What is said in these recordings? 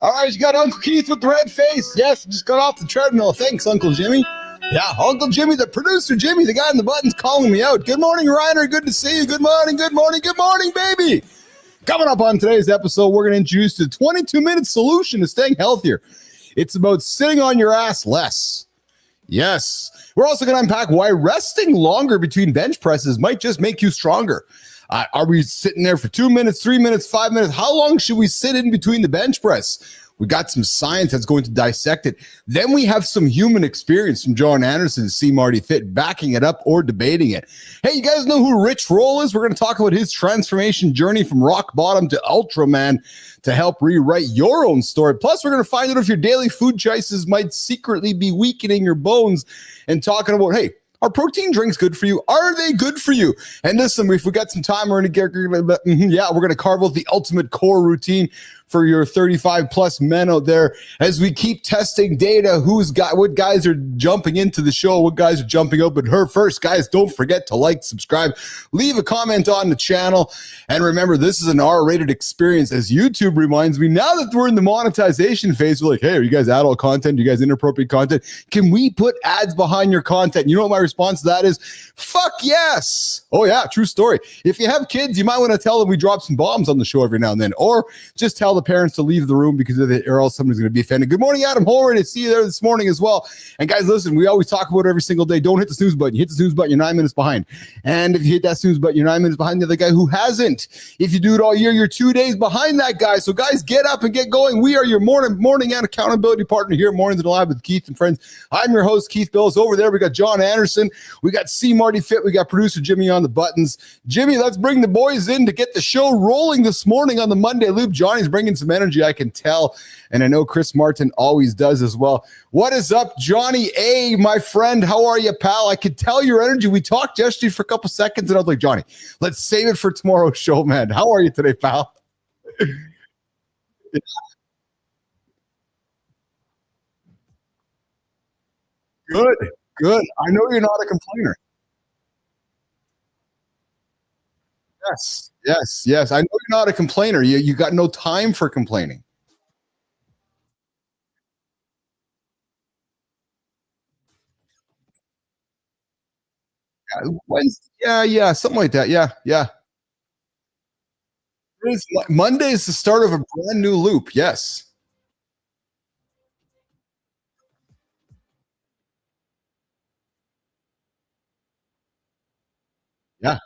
All right, you got Uncle Keith with the red face. Yes, just got off the treadmill. Thanks, Uncle Jimmy. Yeah, Uncle Jimmy, the producer Jimmy, the guy in the buttons calling me out. Good morning, Reiner. Good to see you. Good morning, baby. Coming up on today's episode, we're going to introduce the 22-minute solution to staying healthier. It's about sitting on your ass less. Yes. We're also going to unpack why resting longer between bench presses might just make you stronger. Are we sitting there for 2 minutes, 3 minutes, 5 minutes? How long should we sit in between the bench press? We got some science that's going to dissect it. Then we have some human experience from John Anderson, See Marty Fit, backing it up or debating it. Hey, you guys know who Rich Roll is? We're going to talk about his transformation journey from rock bottom to Ultraman to help rewrite your own story. Plus, we're going to find out if your daily food choices might secretly be weakening your bones and talking about, hey, are protein drinks good for you? Are they good for you? And listen, if we got some time, we're going to carve out the ultimate core routine for your 35 plus men out there as we keep testing data. What guys are jumping into the show, what guys are jumping out. But first, guys, don't forget to like, subscribe, leave a comment on the channel. And remember, this is an R-rated experience, as YouTube reminds me. Now that we're in the monetization phase, we're like, hey, are you guys adult content? Are you guys inappropriate content? Can we put ads behind your content? You know what my response to that is? Fuck yes. Oh yeah, true story. If you have kids, you might want to tell them we drop some bombs on the show every now and then, or just tell the parents to leave the room because of it, or else somebody's going to be offended. Good morning, Adam Holroyd. I see you there this morning as well. And guys, listen, we always talk about it every single day. Don't hit the snooze button. You hit the snooze button, you're 9 minutes behind. And if you hit that snooze button, you're 9 minutes behind the other guy who hasn't. If you do it all year, you're 2 days behind that guy. So guys, get up and get going. We are your morning and accountability partner here at Mornings in Live with Keith and Friends. I'm your host, Keith Bills. Over there, we got John Anderson. We got C. Marty Fit. We got producer Jimmy on the buttons. Jimmy, let's bring the boys in to get the show rolling this morning on the Monday Loop. Johnny's bringing some energy, I can tell. And I know Chris Martin always does as well. What is up, Johnny A., my friend? How are you, pal? I could tell your energy. We talked yesterday for a couple seconds, and I was like, Johnny, let's save it for tomorrow's show, man. How are you today, pal? Good, good. I know you're not a complainer. Yes. I know you're not a complainer. You got no time for complaining. Yeah, something like that. Yeah. Monday is the start of a brand new loop. Yes. Yeah.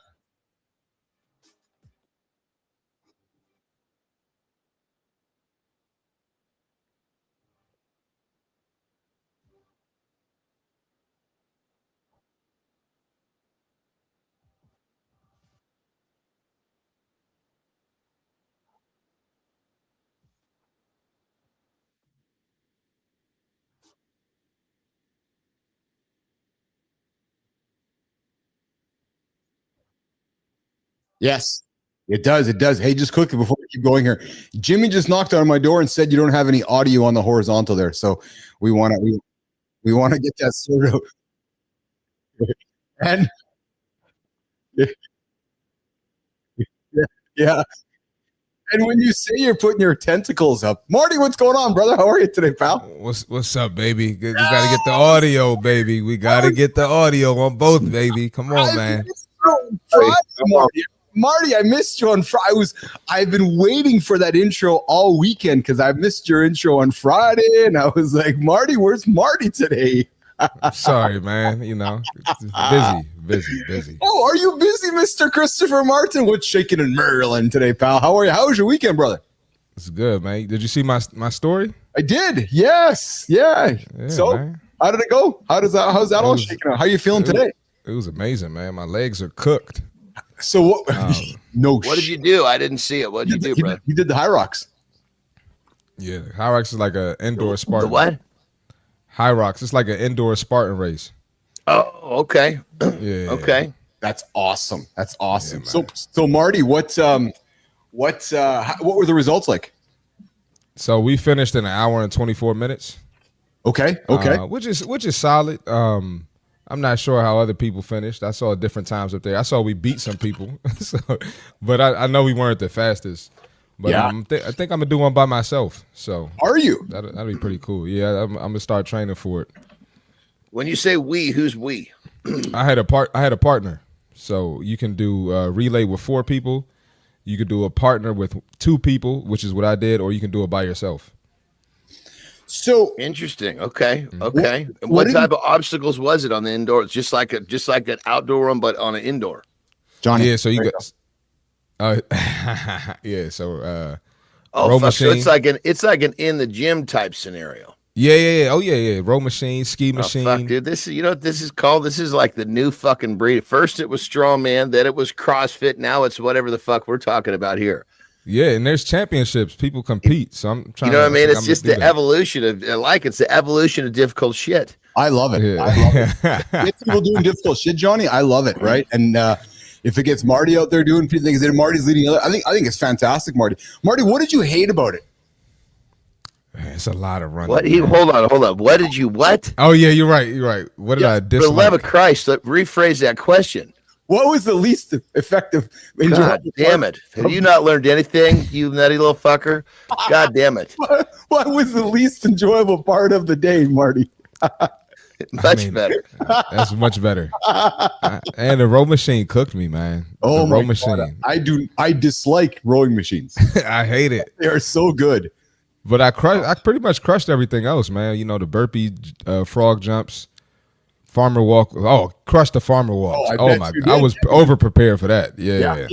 Yes. It does. It does. Hey, just quickly before we keep going here, Jimmy just knocked on my door and said you don't have any audio on the horizontal there. So we want to get that sorted out. And yeah. And when you say you're putting your tentacles up, Marty, what's going on, brother? How are you today, pal? What's up, baby? We gotta get the audio, baby. We gotta get the audio on both, baby. Come on, man. Marty, I missed you on Friday. I've been waiting for that intro all weekend because I missed your intro on Friday, and I was like, Marty, where's Marty today? Sorry, man. You know, busy. Oh, are you busy, Mr. Christopher Martin? What's shaking in Maryland today, pal? How are you? How was your weekend, brother? It's good, man. Did you see my story? I did. Yes. Yeah. So, man. How did it go? How's that all shaking out? How are you feeling today? It was amazing, man. My legs are cooked. So what? What did you do? I didn't see it. What did you do, bro? You did the High Rocks. Yeah, High Rocks is like an indoor Spartan. The what? High Rocks. It's like an indoor Spartan race. Oh, okay. Yeah. Okay. That's awesome. That's awesome. Yeah, so Marty, what were the results like? So we finished in an hour and 24 minutes. Okay. Which is solid. I'm not sure how other people finished. I saw different times up there. I saw we beat some people, but I know we weren't the fastest. But Yeah. I think I'm gonna do one by myself. So Are you? that'll be pretty cool. Yeah, I'm gonna start training for it. When you say we, who's we? I had a partner. So you can do a relay with 4 people. You could do a partner with 2 people, which is what I did, or you can do it by yourself. So Interesting. Okay. Mm-hmm. Okay. And what type of obstacles was it on the indoor? Just like an outdoor one, but on an indoor. Johnny, Yeah, so you got yeah, so Oh, row fuck. So machine. it's like an in the gym type scenario. Yeah. Oh yeah. Row machine, ski machine. Oh, fuck, dude. This is, you know what this is called? This is like the new fucking breed. First it was strongman, then it was CrossFit. Now it's whatever the fuck we're talking about here. Yeah, and there's championships. People compete. So I'm trying. You know what I mean? It's I'm just the evolution of it's the evolution of difficult shit. I love it. Yeah. I love it. Get people doing difficult shit, Johnny. I love it, right? And if it gets Marty out there doing things that Marty's leading, I think it's fantastic, Marty. Marty, what did you hate about it? It's a lot of running. What? Hold on. What did you what? Oh yeah, you're right. What did I For the dislike? love of Christ, rephrase that question. What was the least effective? God damn it. Have you not learned anything, you nutty little fucker? God damn it. What was the least enjoyable part of the day, Marty? Much better. That's much better. And the row machine cooked me, man. Oh, the row my machine. God. I dislike rowing machines. I hate it. They are so good. But I pretty much crushed everything else, man. You know, the burpee, frog jumps, farmer walk. Oh, crushed the farmer walk. Oh my God. I was over prepared for that. Yeah.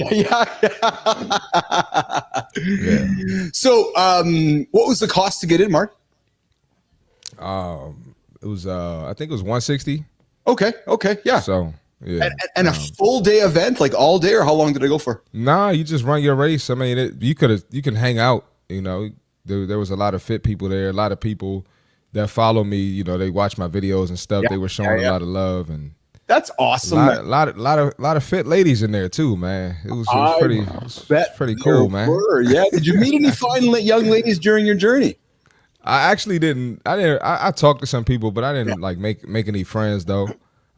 So, what was the cost to get in, Mark? It was I think it was 160. Okay. Yeah. So yeah. And a full day event, like all day, or how long did it go for? Nah, you just run your race. I mean, you can hang out. You know, there was a lot of fit people there. A lot of people that follow me. You know, they watch my videos and stuff. They were showing a lot of love, and that's awesome. A lot of fit ladies in there too, man. It was pretty cool, man. Yeah. Did you meet any fine young ladies during your journey? I actually didn't. I talked to some people, but I didn't like make any friends though.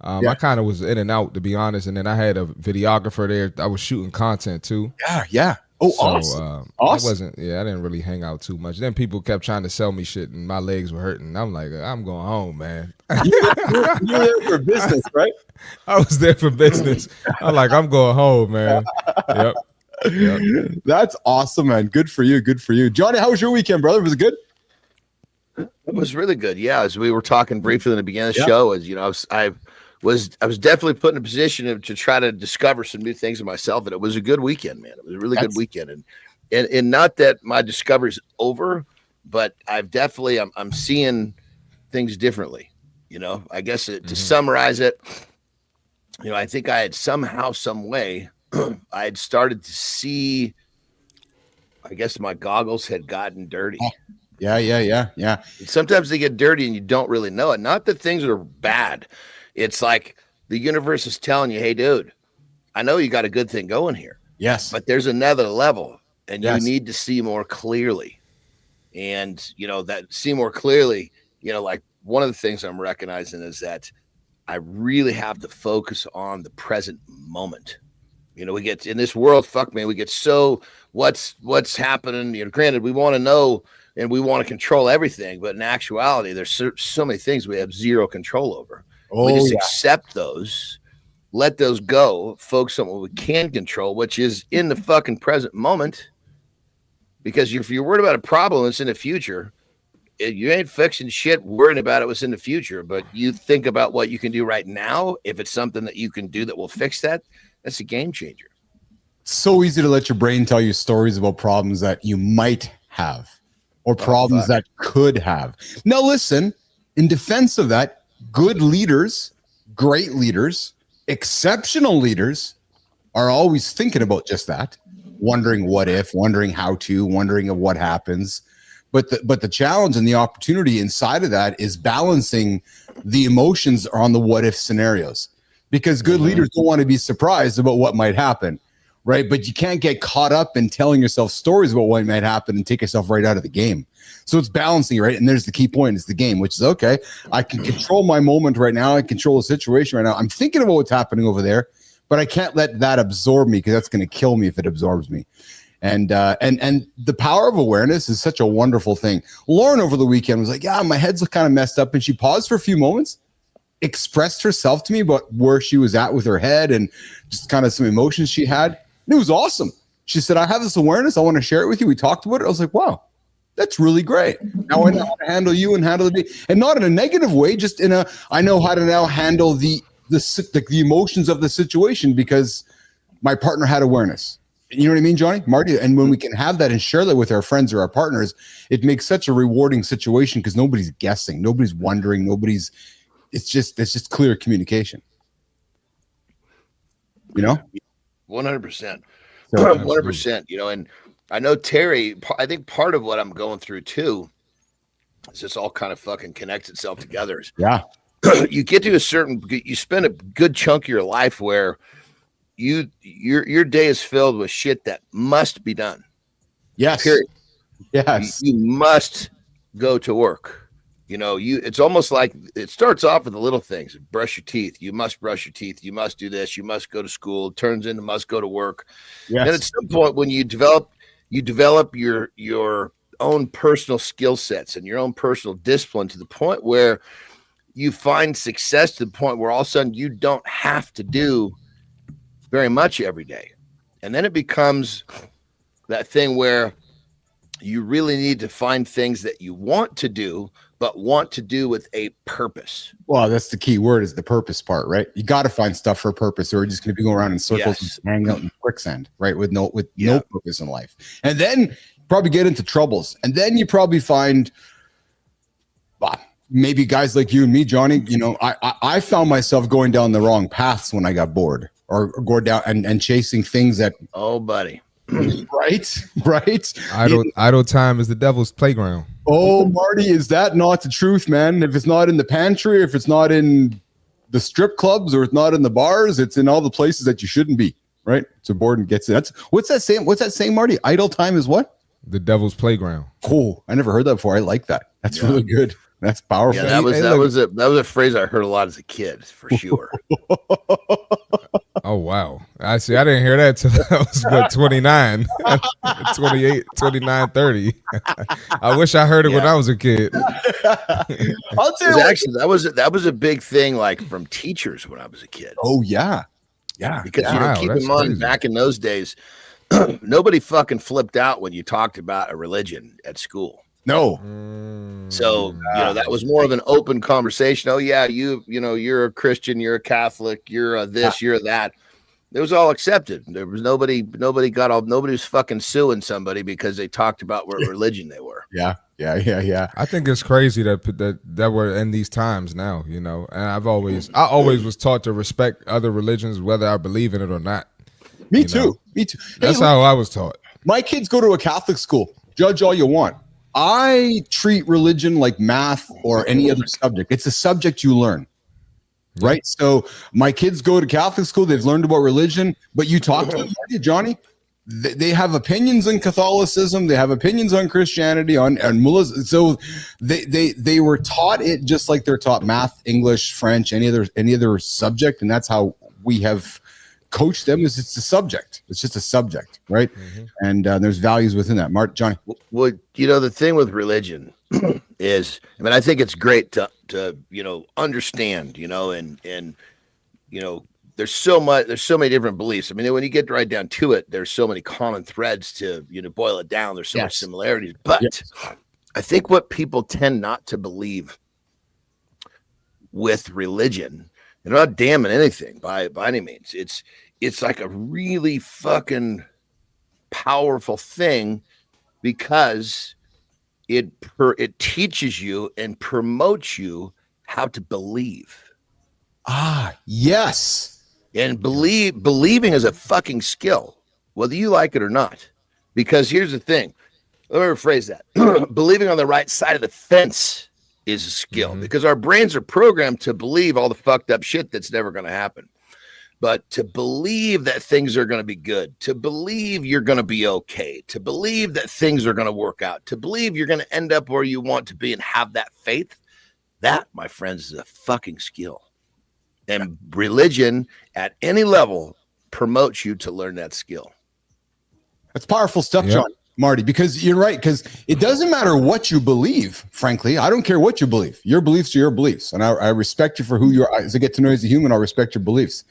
I kind of was in and out, to be honest. And then I had a videographer there. I was shooting content too. Yeah. Oh, so, awesome. I didn't really hang out too much. Then people kept trying to sell me shit, and my legs were hurting. I'm like, I'm going home, man. You were there for business, right? I was there for business. I'm like, I'm going home, man. Yep. That's awesome, man. Good for you. Johnny, how was your weekend, brother? Was it good? It was really good. Yeah, as we were talking briefly in the beginning of the show, as you know, I was definitely put in a position to try to discover some new things in myself, and it was a good weekend, man. It was a really good weekend, and not that my discovery's over, but I'm seeing things differently. You know, I guess to summarize it, you know, I think I had somehow, some way, I had started to see. I guess my goggles had gotten dirty. Yeah. Sometimes they get dirty and you don't really know it. Not that things are bad. It's like the universe is telling you, hey, dude, I know you got a good thing going here. Yes. But there's another level and you need to see more clearly. And, you know, that see more clearly, you know, like one of the things I'm recognizing is that I really have to focus on the present moment. You know, we get in this world, we get so what's happening. You know, granted, we want to know and we want to control everything, but in actuality, there's so many things we have zero control over. We just accept those, let those go, focus on what we can control, which is in the fucking present moment. Because if you're worried about a problem that's in the future, you ain't fixing shit worrying about it what's in the future, but you think about what you can do right now. If it's something that you can do that will fix that, that's a game changer. So easy to let your brain tell you stories about problems that you might have or problems that could have. Now, listen, in defense of that, good leaders, great leaders, exceptional leaders are always thinking about just that, wondering what if, wondering how to, wondering of what happens. But the challenge and the opportunity inside of that is balancing the emotions on the what if scenarios, because good leaders don't want to be surprised about what might happen. Right. But you can't get caught up in telling yourself stories about what might happen and take yourself right out of the game. So it's balancing, right? And there's the key point, it's the game, which is okay. I can control my moment right now. I control the situation right now. I'm thinking about what's happening over there, but I can't let that absorb me because that's going to kill me if it absorbs me. And the power of awareness is such a wonderful thing. Lauren over the weekend was like, yeah, my head's kind of messed up. And she paused for a few moments, expressed herself to me about where she was at with her head and just kind of some emotions she had. And it was awesome. She said, I have this awareness. I want to share it with you. We talked about it. I was like, wow, that's really great. Now I know how to handle you and handle the, and not in a negative way, just in a, I know how to now handle the emotions of the situation because my partner had awareness. You know what I mean, Johnny, Marty? And when we can have that and share that with our friends or our partners, it makes such a rewarding situation because nobody's guessing, nobody's wondering, it's just clear communication. You know? 100%. 100%, you know, and I know Terry, I think part of what I'm going through too is this all kind of fucking connects itself together. Yeah. You get to you spend a good chunk of your life where your day is filled with shit that must be done. Yes. Period. Yes. You must go to work. You know, it's almost like it starts off with the little things. Brush your teeth. You must brush your teeth. You must do this. You must go to school. It turns into must go to work. Yes. Then at some point when you develop your own personal skill sets and your own personal discipline to the point where you find success to the point where all of a sudden you don't have to do very much every day. And then it becomes that thing where you really need to find things that you want to do, but want to do with a purpose. Well, that's the key word is the purpose part, right? You got to find stuff for a purpose or you're just going to be going around in circles and hanging out in quicksand, right? With no purpose in life. And then probably get into troubles. And then you probably find maybe guys like you and me, Johnny, you know, I found myself going down the wrong paths when I got bored. Or go down and chasing things that buddy. right idle time is the devil's playground. Oh, Marty, is that not the truth, man? If it's not in the pantry, if it's not in the strip clubs, or it's not in the bars, it's in all the places that you shouldn't be, right? So bored and gets it. What's that saying, Marty? Idle time is what? The devil's playground. Cool. I never heard that before. I like that. That's really good. That's powerful. Yeah, that was a phrase I heard a lot as a kid, for sure. Oh, wow. I didn't hear that till I was 29, 28, 29, 30. I wish I heard it when I was a kid. I'll tell you actually, that was a big thing, like from teachers when I was a kid. Oh, yeah. Yeah. Because keep in mind, back in those days, nobody fucking flipped out when you talked about a religion at school. No. So, that was more of an open conversation. Oh yeah, you're a Christian, you're a Catholic, you're this, you're that. It was all accepted. There was nobody was fucking suing somebody because they talked about what religion they were. Yeah. I think it's crazy that we're in these times now, you know. And I always was taught to respect other religions, whether I believe in it or not. Me too. That's how I was taught. My kids go to a Catholic school. Judge all you want. I treat religion like math or any other subject. It's a subject you learn, right? So my kids go to Catholic school. They've learned about religion, but you talk to them, Johnny, they have opinions on Catholicism. They have opinions on Christianity, on mullahs. So they were taught it just like they're taught math, English, French, any other subject. And that's how we have coached them. Is it's a subject. It's just a subject, right? Mm-hmm. And there's values within that. Johnny. Well, the thing with religion is, I think it's great to understand, and there's so many different beliefs. When you get right down to it, there's so many common threads to, boil it down. There's so much similarities, but I think what people tend not to believe with religion, and I'm not damning anything by any means. It's like a really fucking powerful thing because it teaches you and promotes you how to believe. Ah, yes. And believing is a fucking skill, whether you like it or not. Because here's the thing. Let me rephrase that. Believing on the right side of the fence is a skill, because our brains are programmed to believe all the fucked up shit that's never going to happen. But to believe that things are going to be good, to believe you're going to be okay, to believe that things are going to work out, to believe you're going to end up where you want to be and have that faith, that, my friends, is a fucking skill. And religion at any level promotes you to learn that skill. That's powerful stuff, John, Marty, because you're right. Because it doesn't matter what you believe, frankly. I don't care what you believe. Your beliefs are your beliefs. And I respect you for who you are. As I get to know you as a human, I'll respect your beliefs.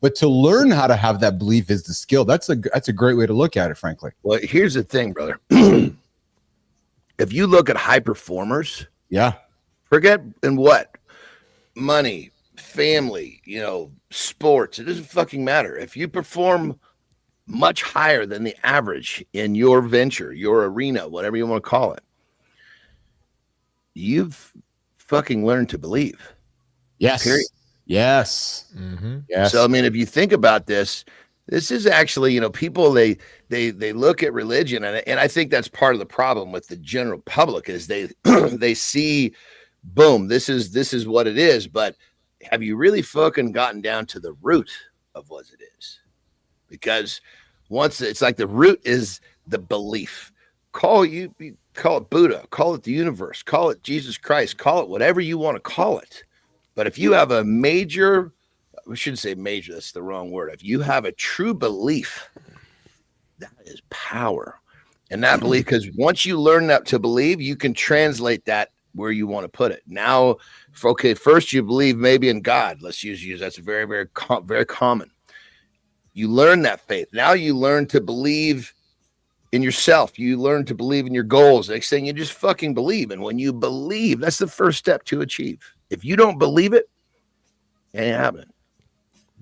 But to learn how to have that belief is the skill. That's a great way to look at it, frankly. Well, here's the thing, brother. If you look at high performers, forget in what? Money, family, sports. It doesn't fucking matter. If you perform much higher than the average in your venture, your arena, whatever you want to call it, you've fucking learned to believe. Yes. Period. Yes. Mm-hmm. Yes. So, I mean, if you think about this is actually, people, they look at religion, and I think that's part of the problem with the general public is they they see, boom, this is what it is. But have you really fucking gotten down to the root of what it is? Because once it's like the root is the belief. Call it Buddha, call it the universe, call it Jesus Christ, call it whatever you want to call it. But if you have a major, we shouldn't say major, that's the wrong word. If you have a true belief, that is power. And that belief, because once you learn that to believe, you can translate that where you want to put it. Now, first you believe maybe in God. Let's use that's very, very, very common. You learn that faith. Now you learn to believe in yourself. You learn to believe in your goals. Next thing, you just fucking believe. And when you believe, that's the first step to achieve. If you don't believe it, it ain't happening.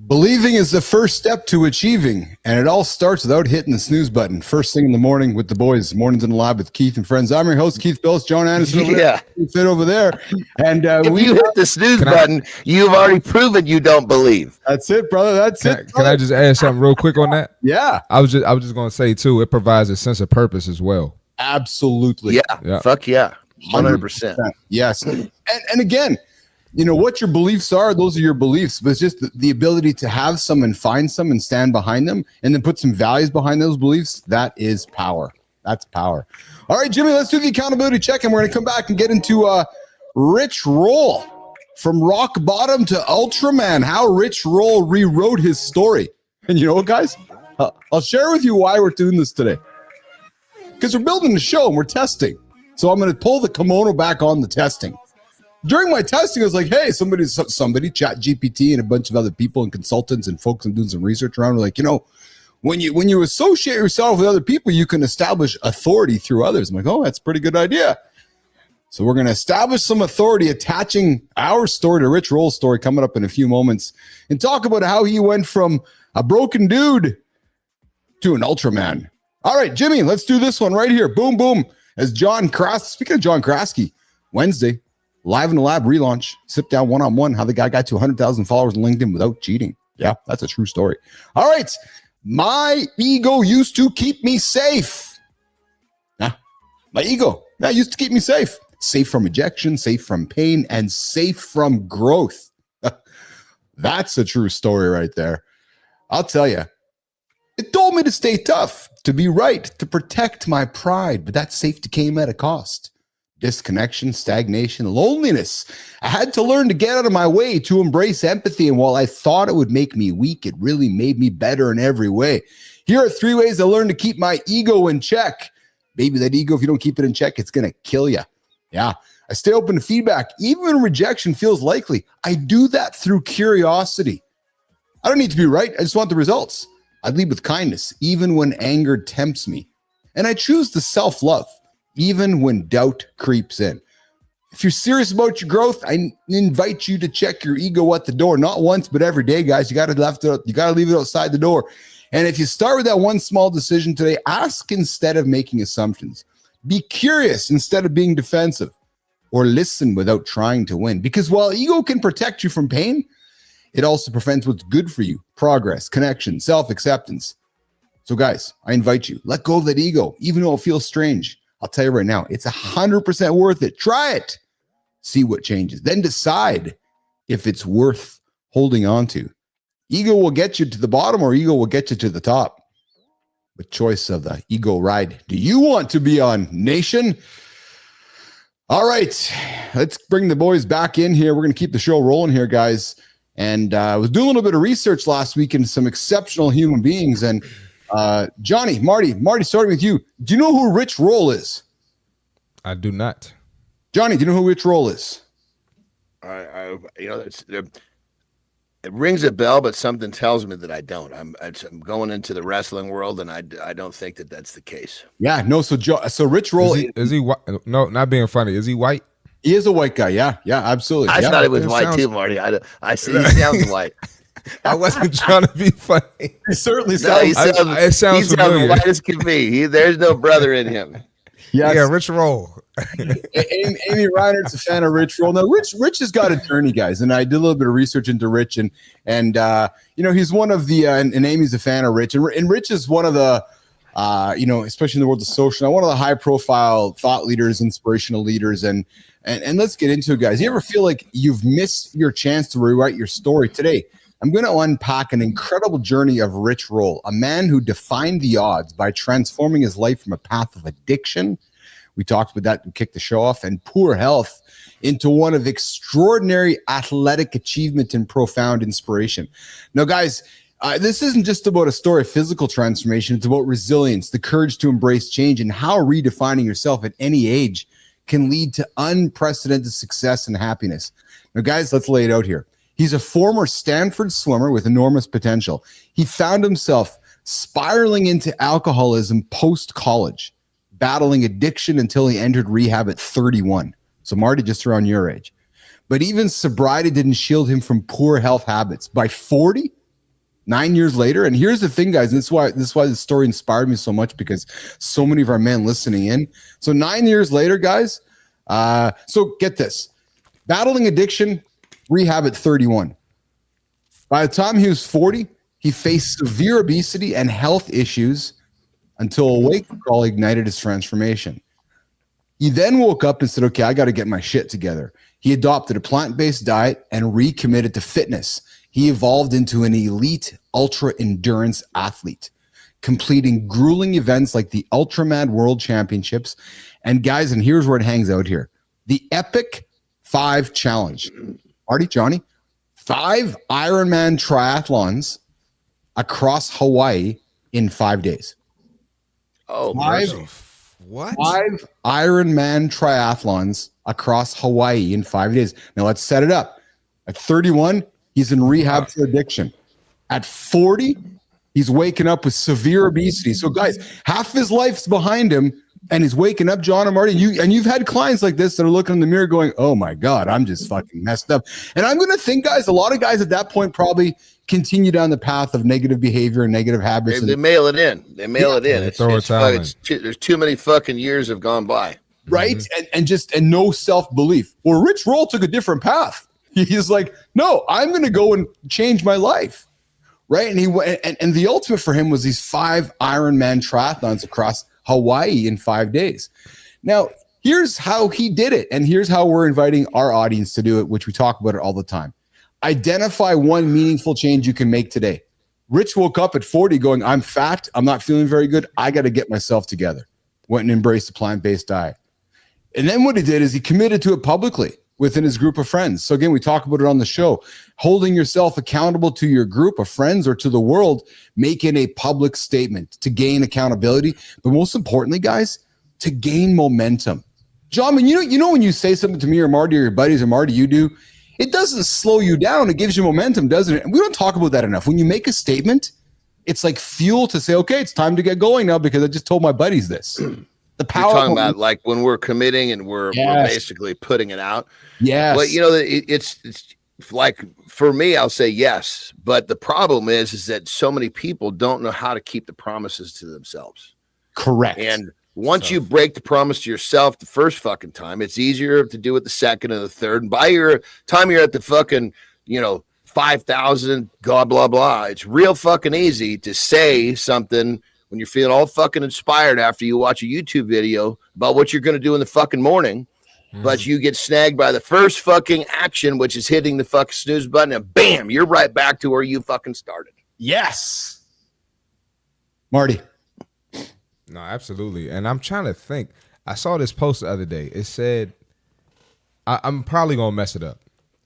Believing is the first step to achieving, and it all starts without hitting the snooze button. First thing in the morning with the boys, Mornings in the Lab with Keith and friends. I'm your host, Keith Bills, John Anderson over there, fit over there. And if you hit the snooze button, you've already proven you don't believe. That's it, brother. That's it. Can I just add something real quick on that? Yeah. I was just going to say too, it provides a sense of purpose as well. Absolutely. Yeah. Fuck yeah. 100%. Yes. And again, what your beliefs are, those are your beliefs, but it's just the ability to have some and find some and stand behind them and then put some values behind those beliefs. That is power. That's power. All right, Jimmy, let's do the accountability check, and we're going to come back and get into Rich Roll, from rock bottom to Ultraman, how Rich Roll rewrote his story. And you know what, guys? I'll share with you why we're doing this today. Because we're building the show and we're testing. So I'm going to pull the kimono back on the testing. During my testing, I was like, hey, somebody, Chat GPT and a bunch of other people and consultants and folks I'm doing some research around, were like, when you associate yourself with other people, you can establish authority through others. I'm like, oh, that's a pretty good idea. So we're going to establish some authority, attaching our story to Rich Roll's story coming up in a few moments, and talk about how he went from a broken dude to an Ultraman. All right, Jimmy, let's do this one right here. Boom, boom. As speaking of John Kraske, Wednesday, Live in the Lab relaunch, sit down one-on-one, how the guy got to 100,000 followers on LinkedIn without cheating. Yeah, that's a true story. All right. My ego used to keep me safe. My ego used to keep me safe. Safe from rejection, safe from pain, and safe from growth. That's a true story right there. I'll tell you. It told me to stay tough, to be right, to protect my pride, but that safety came at a cost. Disconnection, stagnation, loneliness. I had to learn to get out of my way, to embrace empathy. And while I thought it would make me weak, it really made me better in every way. Here are 3 ways I learned to keep my ego in check. Baby, that ego, if you don't keep it in check, it's going to kill you. Yeah. I stay open to feedback, even when rejection feels likely. I do that through curiosity. I don't need to be right. I just want the results. I lead with kindness, even when anger tempts me. And I choose to self-love, even when doubt creeps in. If you're serious about your growth, I invite you to check your ego at the door, not once, but every day, guys. You got to leave it outside the door. And if you start with that one small decision today, ask instead of making assumptions. Be curious instead of being defensive, or listen without trying to win. Because while ego can protect you from pain, it also prevents what's good for you: progress, connection, self-acceptance. So guys, I invite you, let go of that ego, even though it feels strange. I'll tell you right now, it's 100% worth it. Try it. See what changes. Then decide if it's worth holding on to. Ego will get you to the bottom, or ego will get you to the top. The choice of the ego ride do you want to be on, nation? All right, let's bring the boys back in here. We're going to keep the show rolling here, guys. And I was doing a little bit of research last week into some exceptional human beings. And Johnny, Marty, starting with you. Do you know who Rich Roll is? I do not. Johnny, do you know who Rich Roll is? It rings a bell, but something tells me that I don't. I'm going into the wrestling world, and I don't think that that's the case. Yeah, no. So Rich Roll is he white? No, not being funny. Is he white? He is a white guy. Yeah, absolutely. I thought he was white too, Marty. I see. He sounds white. I wasn't trying to be funny. He certainly sounds. It sounds familiar. White as can be. There's no brother in him. Yes. Yeah, Rich Roll. Amy Reinert's a fan of Rich Roll. Now, Rich has got a journey, guys, and I did a little bit of research into Rich, and he's one of the and Amy's a fan of Rich, and Rich is one of the especially in the world of social, one of the high-profile thought leaders, inspirational leaders, and let's get into it, guys. You ever feel like you've missed your chance to rewrite your story? Today, I'm going to unpack an incredible journey of Rich Roll, a man who defied the odds by transforming his life from a path of addiction. We talked about that and kicked the show off, and poor health into one of extraordinary athletic achievement and profound inspiration. Now, guys, this isn't just about a story of physical transformation. It's about resilience, the courage to embrace change, and how redefining yourself at any age can lead to unprecedented success and happiness. Now, guys, let's lay it out here. He's a former Stanford swimmer with enormous potential. He found himself spiraling into alcoholism post-college, battling addiction until he entered rehab at 31. So Marty, just around your age. But even sobriety didn't shield him from poor health habits. By 40, 9 years later, and here's the thing, guys, and this is why this story inspired me so much, because so many of our men listening in. So 9 years later, guys, so get this. Battling addiction, rehab at 31. By the time he was 40, he faced severe obesity and health issues until a wake-up call ignited his transformation. He then woke up and said, okay, I got to get my shit together. He adopted a plant-based diet and recommitted to fitness. He evolved into an elite ultra-endurance athlete, completing grueling events like the Ultraman World Championships. And guys, and here's where it hangs out here. The Epic 5 Challenge. Marty, Johnny, 5 Ironman triathlons across Hawaii in 5 days. Oh, what? 5 Ironman triathlons across Hawaii in 5 days. Now let's set it up. At 31, he's in rehab for addiction. At 40, he's waking up with severe obesity. So guys, half his life's behind him, and he's waking up, John and Marty. You've had clients like this that are looking in the mirror going, oh my God, I'm just fucking messed up. And I'm going to think, guys, a lot of guys at that point probably continue down the path of negative behavior and negative habits. They mail it in. They mail it in. There's too many fucking years have gone by. Right? Mm-hmm. And no self-belief. Well, Rich Roll took a different path. He's like, no, I'm going to go and change my life. Right? And he went, and the ultimate for him was these 5 Ironman triathlons across Hawaii in 5 days. Now, here's how he did it. And here's how we're inviting our audience to do it, which we talk about it all the time. Identify one meaningful change you can make today. Rich woke up at 40 going, I'm fat. I'm not feeling very good. I got to get myself together. Went and embraced the plant-based diet. And then what he did is he committed to it publicly within his group of friends. So again, we talk about it on the show, holding yourself accountable to your group of friends or to the world, making a public statement to gain accountability. But most importantly, guys, to gain momentum. John, when you know when you say something to me or Marty or your buddies or Marty, you do, it doesn't slow you down. It gives you momentum, doesn't it? And we don't talk about that enough. When you make a statement, it's like fuel to say, okay, it's time to get going now because I just told my buddies this. The power. You're talking about like when we're committing and we're basically putting it out. Yes. But it's like for me, I'll say yes. But the problem is that so many people don't know how to keep the promises to themselves. Correct. And once you break the promise to yourself the first fucking time, it's easier to do it the second and the third. And by your time you're at the fucking, 5,000, God, blah, blah, it's real fucking easy to say something when you're feeling all fucking inspired after you watch a YouTube video about what you're going to do in the fucking morning. But you get snagged by the first fucking action, which is hitting the fucking snooze button, and bam, you're right back to where you fucking started. Yes. Marty. No, absolutely. And I'm trying to think. I saw this post the other day. It said, I'm probably going to mess it up,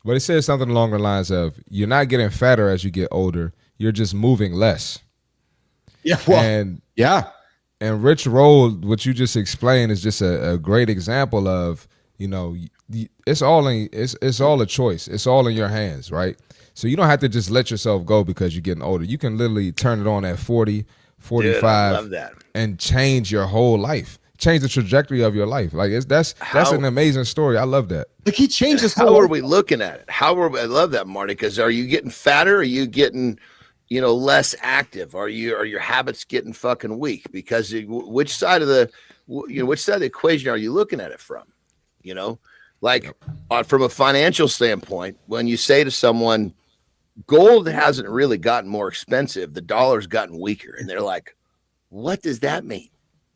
but it says something along the lines of, you're not getting fatter as you get older. You're just moving less. Yeah. Well, and Rich Roll, what you just explained is just a great example of, it's all a choice. It's all in your hands, right? So you don't have to just let yourself go because you're getting older. You can literally turn it on at 40, 45. Dude, I love that. And change your whole life. Change the trajectory of your life. Like that's an amazing story. I love that. Like he changed his whole life. How are we looking at it? I love that, Marty, because are you getting fatter? Are you getting less active? Are your habits getting fucking weak? Because which side of the equation are you looking at it from? From a financial standpoint, when you say to someone, gold hasn't really gotten more expensive, the dollar's gotten weaker, and they're like, what does that mean?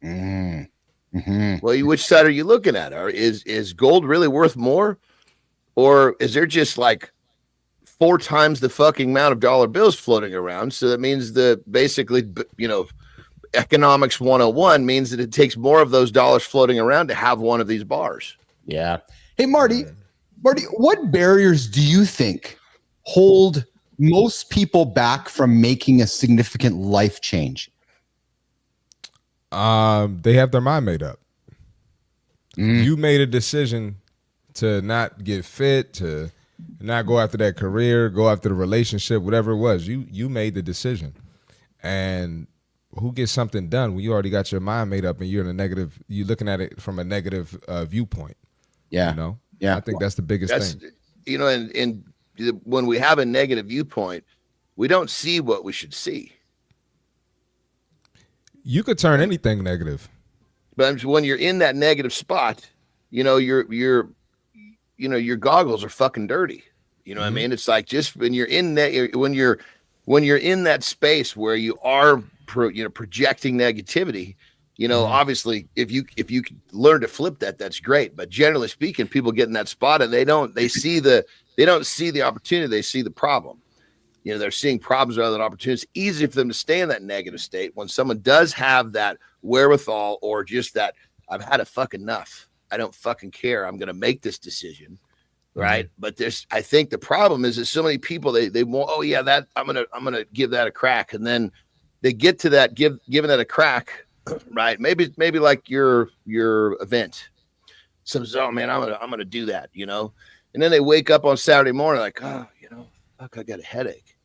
Mm-hmm. Well, which side are you looking at? Is gold really worth more, or is there just like 4 times the fucking amount of dollar bills floating around? So that means economics 101 means that it takes more of those dollars floating around to have one of these bars. Yeah. Hey, Marty, what barriers do you think hold most people back from making a significant life change? They have their mind made up. You made a decision to not get fit, to not go after that career, go after the relationship, whatever it was. You made the decision. And who gets something done when you already got your mind made up and you're looking at it from a negative viewpoint? Yeah. I think that's the biggest thing. And when we have a negative viewpoint, we don't see what we should see. You could turn anything negative. But when you're in that negative spot, your goggles are fucking dirty. You know what I mean? It's like just when you're in that, when you're in that space where you are projecting negativity, obviously if you learn to flip that, that's great. But generally speaking, people get in that spot and they don't see the opportunity, they see the problem. They're seeing problems rather than opportunities. It's easy for them to stay in that negative state when someone does have that wherewithal or just that I've had a fucking enough. I don't fucking care. I'm going to make this decision. Right. But I think the problem is that so many people, they want, oh yeah, that I'm going to give that a crack. And then they get to that, giving that a crack. Right. Maybe like your event. So, oh man, I'm going to do that, and then they wake up on Saturday morning, like, oh, fuck, I got a headache.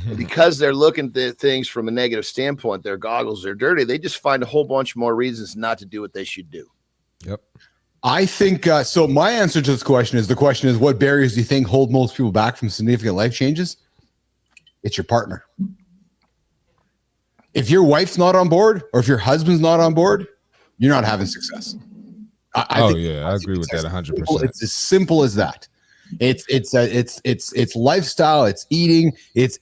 And because they're looking at things from a negative standpoint, their goggles are dirty. They just find a whole bunch more reasons not to do what they should do. Yep. I think so. My answer to this question is what barriers do you think hold most people back from significant life changes? It's your partner. If your wife's not on board or if your husband's not on board, you're not having success. I agree with that 100%. It's as simple as that. It's lifestyle, it's eating, it's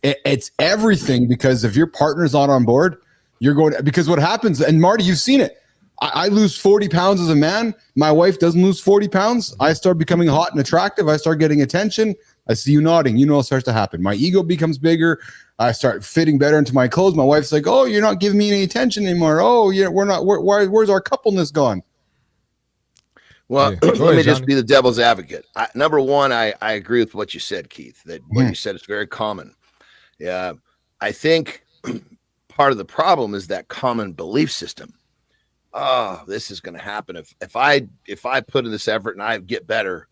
everything. Because if your partner's not on board, because what happens, and Marty, you've seen it. I lose 40 pounds as a man. My wife doesn't lose 40 pounds. I start becoming hot and attractive. I start getting attention. I see you nodding. What starts to happen. My ego becomes bigger. I start fitting better into my clothes. My wife's like, oh, you're not giving me any attention anymore. Oh, yeah, we're not. Where's our coupleness gone? Well, let me just be the devil's advocate. Number one, I agree with what you said, Keith, that what you said is very common. Yeah. I think part of the problem is that common belief system. Oh, this is going to happen. If I put in this effort and I get better,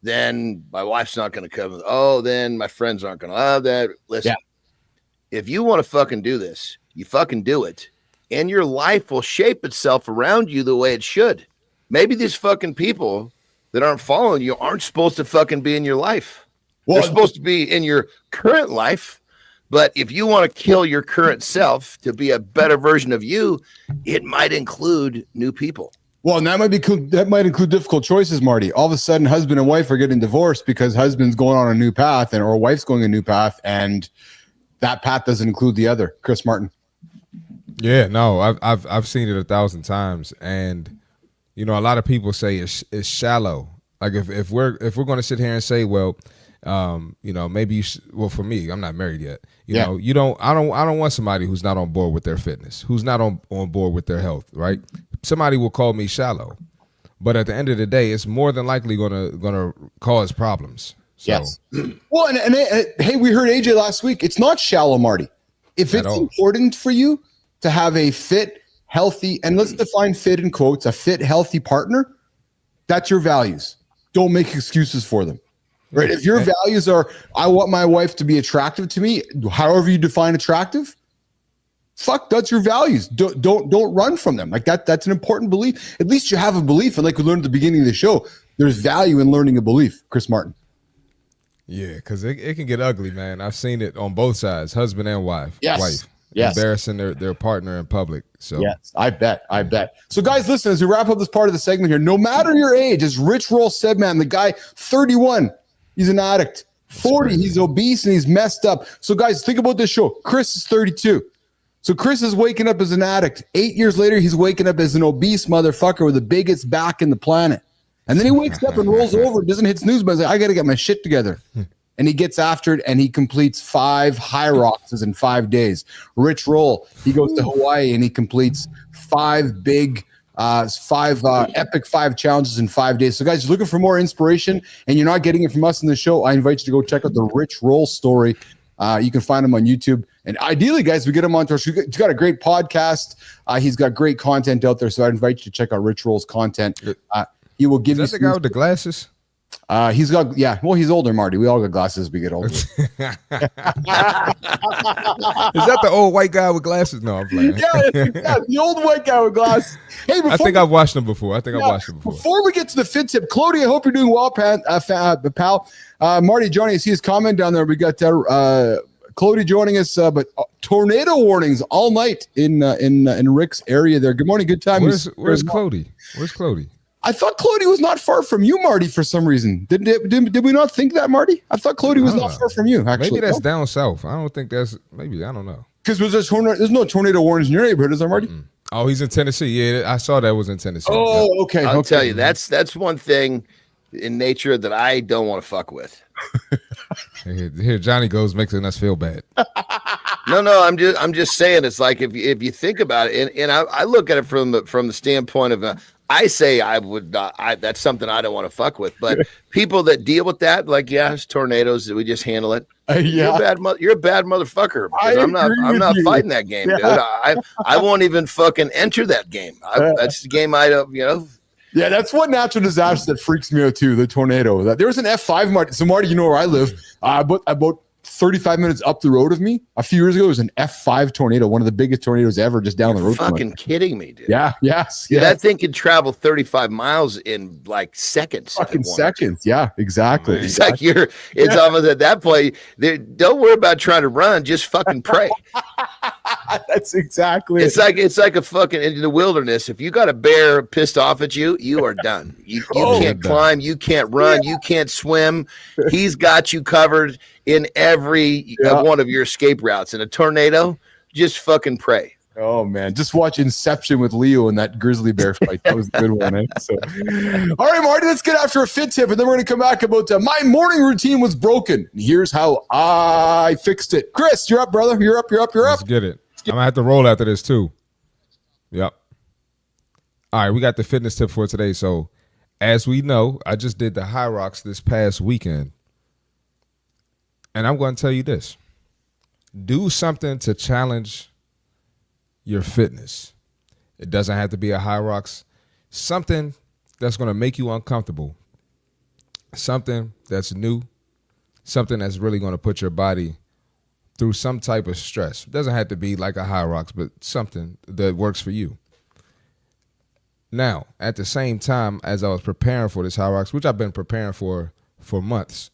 then my wife's not going to come. Oh, then my friends aren't going to love that. Listen, if you want to fucking do this, you fucking do it. And your life will shape itself around you the way it should. Maybe these fucking people that aren't following you aren't supposed to fucking be in your life. They're supposed to be in your current life. But if you want to kill your current self to be a better version of you, it might include new people. Well, and that might include difficult choices, Marty. All of a sudden, husband and wife are getting divorced because husband's going on a new path or wife's going a new path, and that path doesn't include the other. Chris Martin. Yeah, no, I've seen it 1,000 times, and a lot of people say it's shallow. Like if we're going to sit here and say, well, maybe for me, I'm not married yet. I don't want somebody who's not on board with their fitness, who's not on board with their health, right? Somebody will call me shallow, but at the end of the day, it's more than likely gonna cause problems. So. Yes. Well, and hey, we heard AJ last week. It's not shallow, Marty. If it's important for you, to have a fit, healthy, and let's define fit in quotes, a fit, healthy partner, that's your values. Don't make excuses for them. Right? If your values are, I want my wife to be attractive to me, however you define attractive, fuck, that's your values. Don't run from them. Like that's an important belief. At least you have a belief. And like we learned at the beginning of the show, there's value in learning a belief. Chris Martin. Yeah, because it can get ugly, man. I've seen it on both sides, husband and wife. Yes. Embarrassing their partner in public. So yes, I bet. So guys, listen, as we wrap up this part of the segment here, no matter your age, as Rich Roll said, man, the guy 31, he's an addict. 40, he's obese and he's messed up. So guys, think about this show. Chris is 32. So Chris is waking up as an addict. 8 years later, he's waking up as an obese motherfucker with the biggest back in the planet. And then he wakes up and rolls over, doesn't hit snooze, but he's like, I got to get my shit together. And he gets after it, and he completes 5 high rocks in 5 days. Rich Roll, he goes to Hawaii, and he completes 5 big, epic 5 challenges in 5 days. So guys, you're looking for more inspiration, and you're not getting it from us in the show, I invite you to go check out the Rich Roll story. You can find him on YouTube. And ideally, guys, we get him onto our show. He's got a great podcast. He's got great content out there. So I invite you to check out Rich Roll's content. He will give you the guy with the glasses? He's got, he's older, Marty. We all got glasses as we get older. Is that the old white guy with glasses? No, I'm playing. The old white guy with glasses. Hey, I think I've watched him before. Before we get to the fit tip, Clody, I hope you're doing well, pal. Marty, Johnny, I see his comment down there. We got Clody joining us, but tornado warnings all night in Rick's area there. Good morning, good time. Where's Clody? Where's Clody? I thought Clody was not far from you, Marty, for some reason. Did we not think that, Marty? I thought Clody was not far from you, actually. Maybe that's down south. I don't think that's, maybe, I don't know. Because there's no tornado warnings in your neighborhood, is there, Marty? Mm-mm. Oh, he's in Tennessee. Yeah, I saw that was in Tennessee. Oh, yeah. Okay. I'll tell you, that's one thing in nature that I don't want to fuck with. Here Johnny goes making us feel bad. No, I'm just saying, it's like if you think about it, and I look at it from the standpoint of I say I would not. That's something I don't want to fuck with. But people that deal with that, like, it's tornadoes. We just handle it. You're a bad motherfucker. Because I'm not fighting that game, dude. I won't even fucking enter that game. That's the game I don't. Yeah, that's one natural disaster that freaks me out too. The tornado. There was an F5, Marty. So Marty, you know where I live. About 35 minutes up the road of me, a few years ago, it was an F5 tornado, one of the biggest tornadoes ever, just down the road. Fucking kidding me, dude. Yes. That thing can travel 35 miles in like seconds. Fucking seconds. Yeah, exactly. It's like it's almost at that point. Don't worry about trying to run. Just fucking pray. That's exactly. It's like a fucking in the wilderness. If you got a bear pissed off at you, you are done. You can't climb. You can't run. You can't swim. He's got you covered in every one of your escape routes. In a tornado, just fucking pray. Oh man, just watch Inception with Leo in that grizzly bear fight. That was a good one. So, all right, Marty, let's get after a fit tip, and then we're going to come back about my morning routine was broken. Here's how I fixed it. Chris, you're up, brother. You're up. Let's get it. I'm gonna have to roll after this too. Yep. All right, we got the fitness tip for today. So, as we know, I just did the High Rocks this past weekend. And I'm going to tell you this. Do something to challenge your fitness. It doesn't have to be a High Rocks. Something that's going to make you uncomfortable. Something that's new. Something that's really going to put your body through some type of stress. It doesn't have to be like a High Rocks, but something that works for you. Now, at the same time, as I was preparing for this High Rocks, which I've been preparing for months,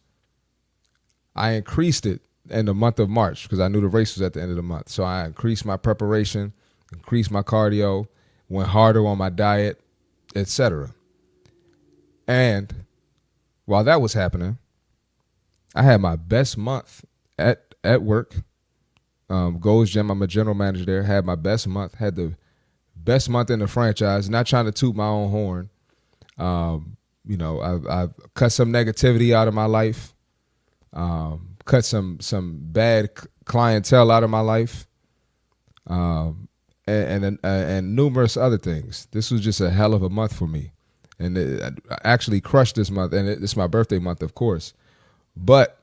I increased it in the month of March because I knew the race was at the end of the month. So I increased my preparation, increased my cardio, went harder on my diet, etc. And while that was happening, I had my best month at work. Gold's Gym, I'm a general manager there, had my best month, had the best month in the franchise, not trying to toot my own horn. I've cut some negativity out of my life. Cut some bad clientele out of my life, and numerous other things. This was just a hell of a month for me, and I actually crushed this month. And it's my birthday month, of course, but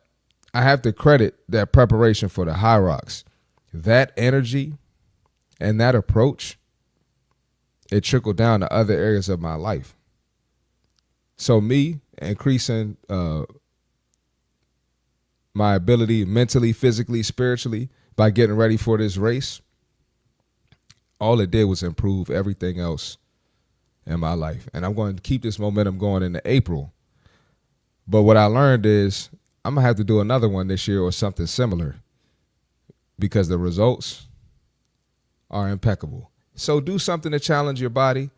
I have to credit that preparation for the High Rocks, that energy, And that approach, it trickled down to other areas of my life. So me increasing my ability mentally, physically, spiritually by getting ready for this race, all it did was improve everything else in my life. And I'm going to keep this momentum going into April. But what I learned is I'm going to have to do another one this year or something similar because the results are impeccable. So do something to challenge your body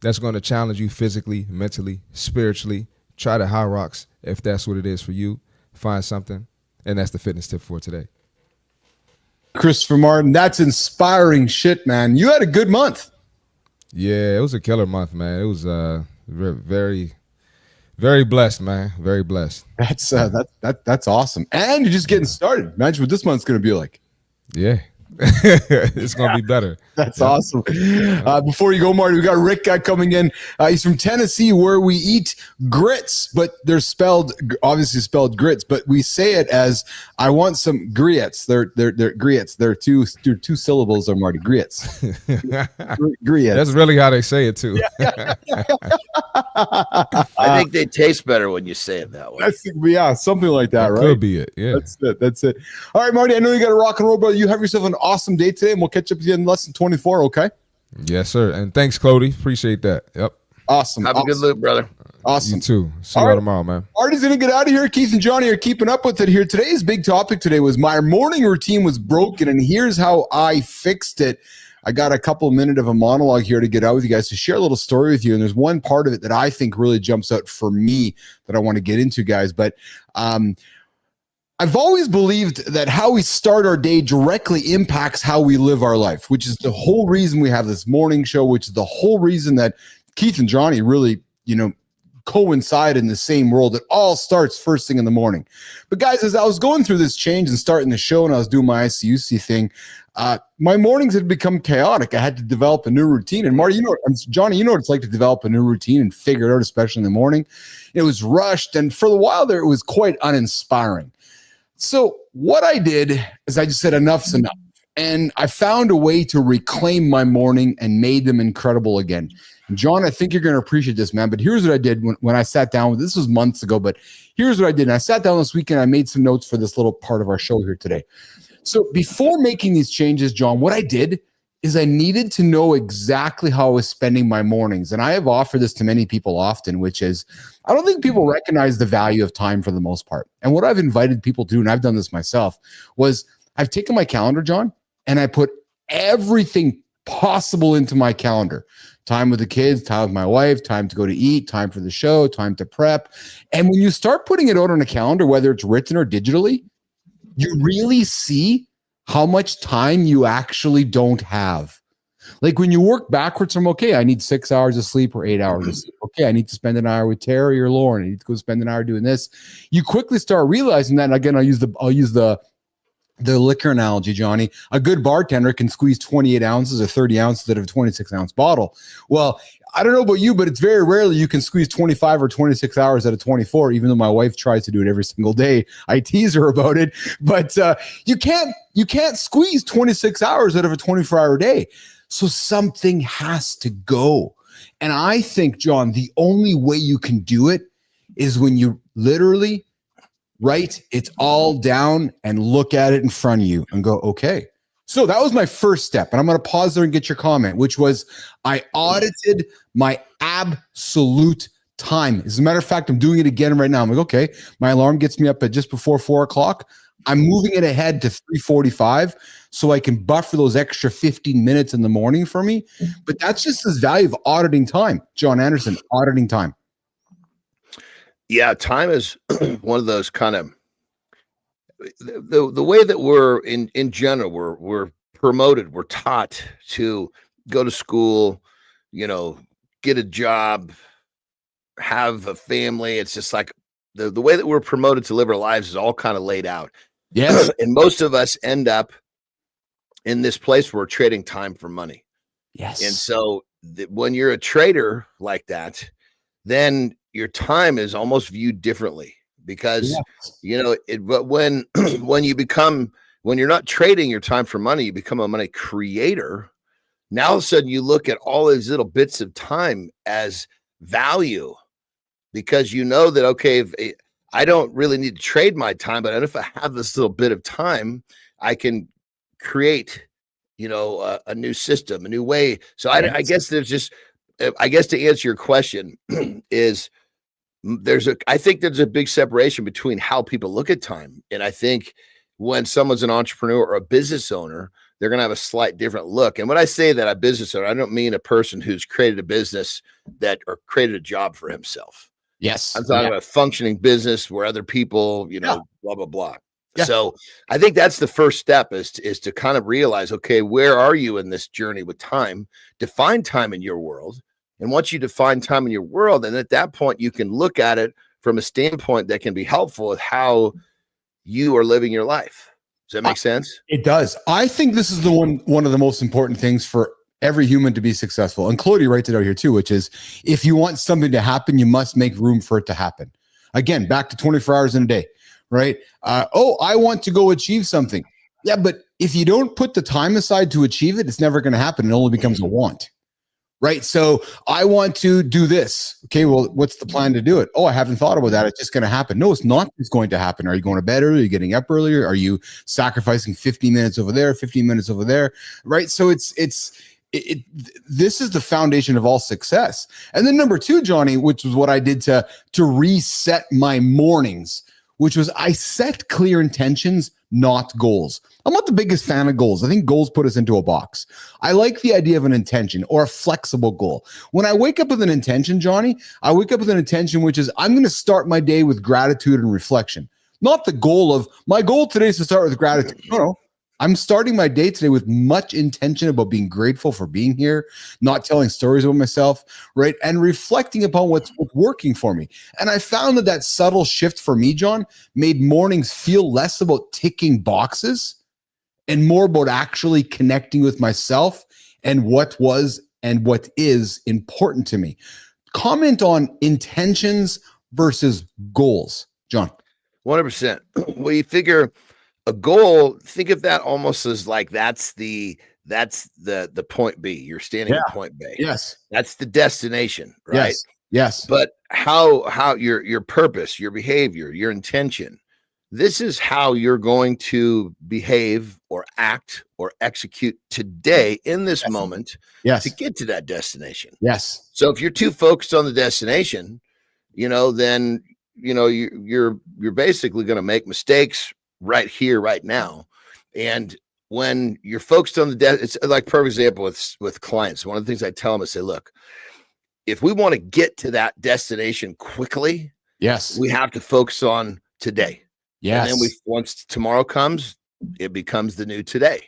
that's going to challenge you physically, mentally, spiritually. Try the high rocks if that's what it is for you. Find something. And that's the fitness tip for today. Christopher Martin, that's inspiring shit, man. You had a good month. Yeah, it was a killer month, man. It was very, very blessed, man. Very blessed. That's awesome. And you're just getting started. Imagine what this month's going to be like. Yeah. It's going to be better. That's awesome. Before you go, Marty, we got Rick coming in. He's from Tennessee, where we eat grits, but they're obviously spelled grits, but we say it as I want some grits. They're grits. They're two syllables there, Marty. Grits. Grits. That's really how they say it too. I think they taste better when you say it that way. Yeah, something like that, right? Could be it. Yeah. That's it. All right, Marty, I know you got to rock and roll, brother. You have yourself an awesome day today, and we'll catch up with you in less than 24, okay? Yes, sir. And thanks, Cody. Appreciate that. Yep. Awesome. Have a good loop, brother. Awesome. You too. See you all tomorrow, man. Marty's going to get out of here. Keith and Johnny are keeping up with it here. Today's big topic today was my morning routine was broken, and here's how I fixed it. I got a couple of minutes of a monologue here to get out with you guys to share a little story with you. And there's one part of it that I think really jumps out for me that I want to get into, guys. But I've always believed that how we start our day directly impacts how we live our life, which is the whole reason we have this morning show, which is the whole reason that Keith and Johnny really, coincide in the same world. It all starts first thing in the morning. But guys, as I was going through this change and starting the show and I was doing my ICUC thing, my mornings had become chaotic. I had to develop a new routine. And Marty, Johnny, you know what it's like to develop a new routine and figure it out, especially in the morning. It was rushed. And for a while there, it was quite uninspiring. So what I did is I just said, enough's enough. And I found a way to reclaim my morning and made them incredible again. And John, I think you're going to appreciate this, man. But here's what I did when I sat down. This was months ago, but here's what I did. And I sat down this weekend. I made some notes for this little part of our show here today. So before making these changes, John, what I did is I needed to know exactly how I was spending my mornings. And I have offered this to many people often, which is I don't think people recognize the value of time for the most part. And what I've invited people to do, and I've done this myself, was I've taken my calendar, John, and I put everything possible into my calendar. Time with the kids, time with my wife, time to go to eat, time for the show, time to prep. And when you start putting it out on a calendar, whether it's written or digitally, you really see how much time you actually don't have. Like when you work backwards from, okay, I need 6 hours of sleep or 8 hours of sleep. Okay, I need to spend an hour with Terry or Lauren. I need to go spend an hour doing this. You quickly start realizing that. And again, I'll use the liquor analogy, Johnny. A good bartender can squeeze 28 ounces or 30 ounces out of a 26-ounce bottle. Well, I don't know about you, but it's very rarely you can squeeze 25 or 26 hours out of 24, even though my wife tries to do it every single day. I tease her about it, but you can't squeeze 26 hours out of a 24-hour day. So something has to go. And I think, John, the only way you can do it is when you literally write it all down and look at it in front of you and go, okay. So that was my first step. And I'm going to pause there and get your comment, which was I audited my absolute time. As a matter of fact, I'm doing it again right now. I'm like, okay, my alarm gets me up at just before 4 o'clock. I'm moving it ahead to 3:45 so I can buffer those extra 15 minutes in the morning for me. But that's just this value of auditing time. John Anderson, auditing time. Yeah, time is one of those kind of the way that we're in general, we're promoted, we're taught to go to school, get a job, have a family. It's just like the way that we're promoted to live our lives is all kind of laid out. Yes. And most of us end up in this place where we're trading time for money. Yes. And so when you're a trader like that, then your time is almost viewed differently because, but when you're not trading your time for money, you become a money creator. Now all of a sudden you look at all these little bits of time as value, because you know that, okay, if I don't really need to trade my time, but if I have this little bit of time, I can create, a new system, a new way. So I guess there's just, I guess to answer your question is I think there's a big separation between how people look at time. And I think when someone's an entrepreneur or a business owner, they're going to have a slight different look. And when I say that a business owner, I don't mean a person who's created a business or created a job for himself. Yes. I'm talking about a functioning business where other people, blah, blah, blah. Yeah. So I think that's the first step is to kind of realize, okay, where are you in this journey with time? Define time in your world. And once you define time in your world, and at that point, you can look at it from a standpoint that can be helpful with how you are living your life. Does that make sense? It does. I think this is one of the most important things for every human to be successful. And Claudia writes it out here too, which is if you want something to happen, you must make room for it to happen. Again, back to 24 hours in a day, right? I want to go achieve something. Yeah, but if you don't put the time aside to achieve it, it's never going to happen. It only becomes a want. Right. So I want to do this. Okay. Well, what's the plan to do it? Oh, I haven't thought about that. It's just going to happen. No, it's not. It's going to happen. Are you going to bed earlier? Are you getting up earlier? Are you sacrificing 15 minutes over there, 15 minutes over there? Right. So this is the foundation of all success. And then number two, Johnny, which was what I did to reset my mornings, which was I set clear intentions, not goals. I'm not the biggest fan of goals. I think goals put us into a box. I like the idea of an intention or a flexible goal. When I wake up with an intention, Johnny, I wake up with an intention, which is I'm going to start my day with gratitude and reflection. Not the goal of my goal today is to start with gratitude. No. I'm starting my day today with much intention about being grateful for being here, not telling stories about myself, right? And reflecting upon what's working for me. And I found that subtle shift for me, John, made mornings feel less about ticking boxes and more about actually connecting with myself and what was and what is important to me. Comment on intentions versus goals, John. 100%. Well, you figure a goal, think of that almost as like that's the point B. You're standing at point B. Yes. That's the destination, right? Yes. But how your purpose, your behavior, your intention, this is how you're going to behave or act or execute today in this moment to get to that destination. Yes. So if you're too focused on the destination, then you're basically going to make mistakes right here, right now. And when you're focused on it's like perfect example with clients. One of the things I tell them is say, look, if we want to get to that destination quickly, we have to focus on today. And then once tomorrow comes, it becomes the new today.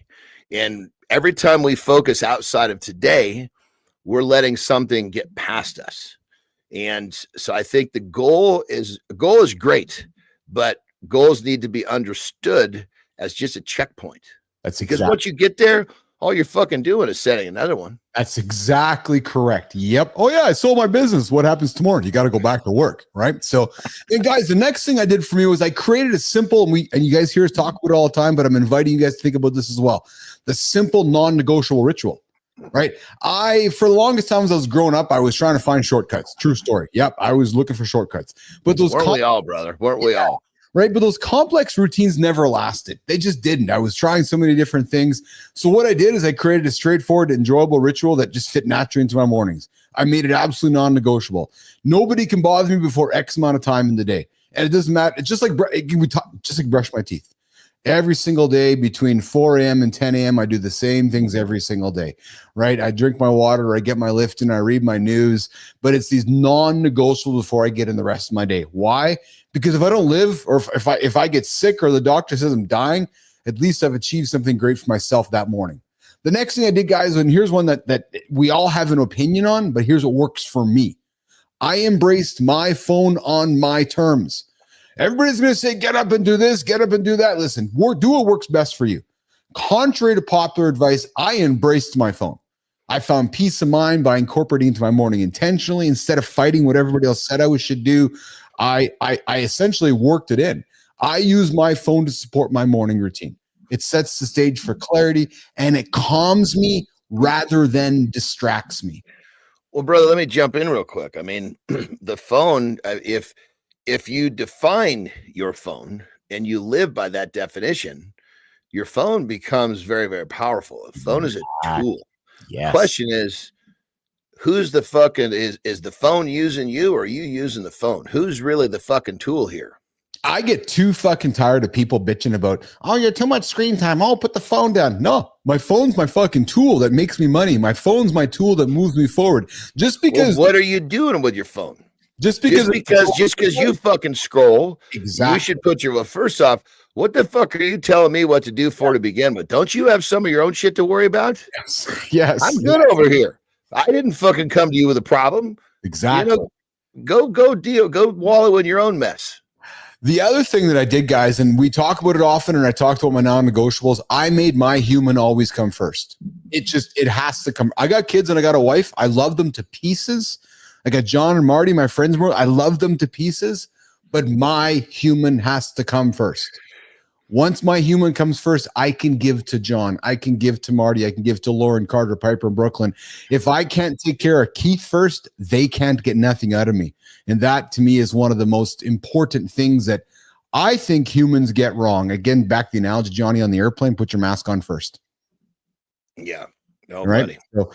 And every time we focus outside of today, we're letting something get past us. And so I think the goal is great, but goals need to be understood as just a checkpoint. Because once you get there, all you're fucking doing is setting another one. That's exactly correct. Yep. Oh yeah, I sold my business. What happens tomorrow? You got to go back to work, right? So, and guys, the next thing I did for me was I created a simple, and you guys hear us talk about it all the time, but I'm inviting you guys to think about this as well. The simple, non-negotiable ritual. Right. For the longest time as I was growing up, I was trying to find shortcuts. True story. Yep. I was looking for shortcuts. But those weren't we all, brother? Weren't we all? Right. But those complex routines never lasted. They just didn't. I was trying so many different things. So what I did is I created a straightforward, enjoyable ritual that just fit naturally into my mornings. I made it absolutely non-negotiable. Nobody can bother me before X amount of time in the day. And it doesn't matter. It's just like brush my teeth. Every single day between 4 a.m. and 10 a.m., I do the same things every single day, right? I drink my water, I get my lift in, I read my news, but it's these non-negotiables before I get in the rest of my day. Why? Because if I don't live, or if I get sick or the doctor says I'm dying, at least I've achieved something great for myself that morning. The next thing I did, guys, and here's one that we all have an opinion on, but here's what works for me. I embraced my phone on my terms. Everybody's going to say, get up and do this, get up and do that. Listen, do what works best for you. Contrary to popular advice, I embraced my phone. I found peace of mind by incorporating into my morning intentionally. Instead of fighting what everybody else said I should do, I essentially worked it in. I use my phone to support my morning routine. It sets the stage for clarity and it calms me rather than distracts me. Well, brother, let me jump in real quick. I mean, the phone, if you define your phone and you live by that definition, your phone becomes very, very powerful. A phone is a tool. Yes. Question is, who's the fucking is the phone using you, or are you using the phone? Who's really the fucking tool here? I get too fucking tired of people bitching about, oh, you're too much screen time. Oh, put the phone down. No, my phone's my fucking tool that makes me money. My phone's my tool that moves me forward. Just because. Well, what are you doing with your phone? Just because you fucking scroll, exactly. You should put your, well, first off, what the fuck are you telling me what to do for to begin with? Don't you have some of your own shit to worry about? Yes. I'm good over here. I didn't fucking come to you with a problem. Exactly. Go wallow in your own mess. The other thing that I did, guys, and we talk about it often, and I talked about my non-negotiables, I made my human always come first. It has to come. I got kids and I got a wife. I love them to pieces. I got John and Marty, my friends. I love them to pieces, but my human has to come first. Once my human comes first, I can give to John. I can give to Marty. I can give to Lauren, Carter, Piper, and Brooklyn. If I can't take care of Keith first, they can't get nothing out of me. And that, to me, is one of the most important things that I think humans get wrong. Again, back to the analogy, Johnny, on the airplane, put your mask on first. Yeah. No, right. buddy. So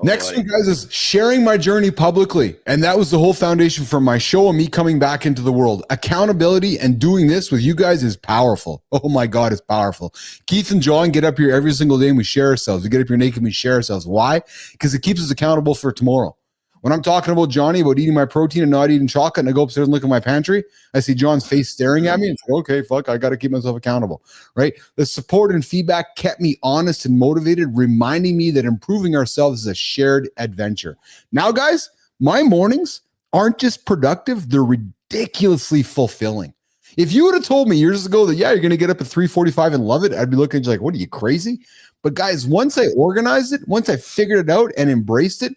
next one, guys, is sharing my journey publicly. And that was the whole foundation for my show and me coming back into the world. Accountability and doing this with you guys is powerful. Oh my God, it's powerful. Keith and John get up here every single day and we share ourselves. We get up here naked and we share ourselves. Why? Because it keeps us accountable for tomorrow. When I'm talking about Johnny, about eating my protein and not eating chocolate, and I go upstairs and look at my pantry, I see John's face staring at me and say, okay, fuck, I got to keep myself accountable, right? The support and feedback kept me honest and motivated, reminding me that improving ourselves is a shared adventure. Now, guys, my mornings aren't just productive, they're ridiculously fulfilling. If you would have told me years ago that, yeah, you're going to get up at 3:45 and love it, I'd be looking at you like, what are you, crazy? But guys, once I organized it, once I figured it out and embraced it,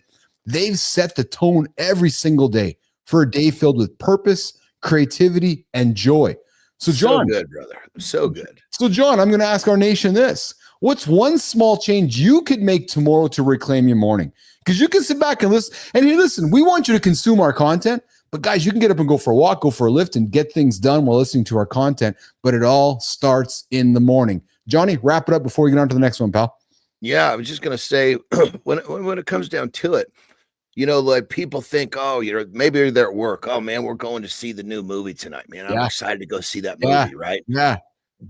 they've set the tone every single day for a day filled with purpose, creativity, and joy. So, John. So good, brother. So good. So, John, I'm going to ask our nation this. What's one small change you could make tomorrow to reclaim your morning? Because you can sit back and listen. And hey, listen, we want you to consume our content. But, guys, you can get up and go for a walk, go for a lift, and get things done while listening to our content. But it all starts in the morning. Johnny, wrap it up before we get on to the next one, pal. Yeah, I was just going to say, when it comes down to it, you know, like people think, oh, you know, maybe they're at work. Oh, man, we're going to see the new movie tonight, man. I'm excited to go see that movie, right? Yeah.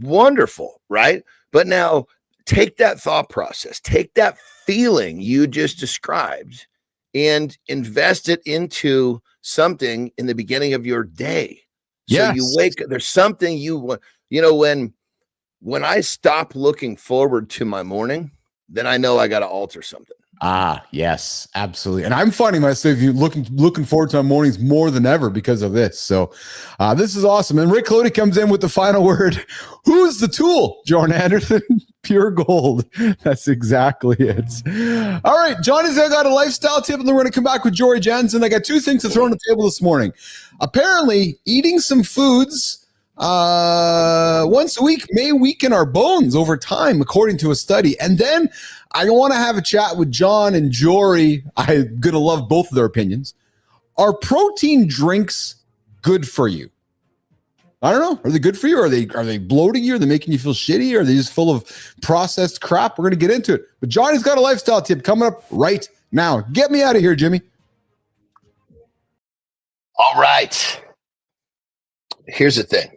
Wonderful, right? But now take that thought process, take that feeling you just described and invest it into something in the beginning of your day. So you wake up, there's something you want, you know, when I stop looking forward to my morning, then I know I got to alter something. Ah, yes, absolutely. And I'm finding myself looking forward to my mornings more than ever because of this. So this is awesome. And Rick Cody comes in with the final word. Who's the tool? Jordan Anderson, pure gold. That's exactly it. All right, Johnny's got a lifestyle tip, and then we're going to come back with Jorie Jensen. I got two things to throw on the table this morning. Apparently, eating some foods once a week may weaken our bones over time, according to a study. And then I want to have a chat with John and Jorie. I'm going to love both of their opinions. Are protein drinks good for you? I don't know. Are they good for you? Are they bloating you? Are they making you feel shitty? Or are they just full of processed crap? We're going to get into it. But Johnny's got a lifestyle tip coming up right now. Get me out of here, Jimmy. All right. Here's the thing.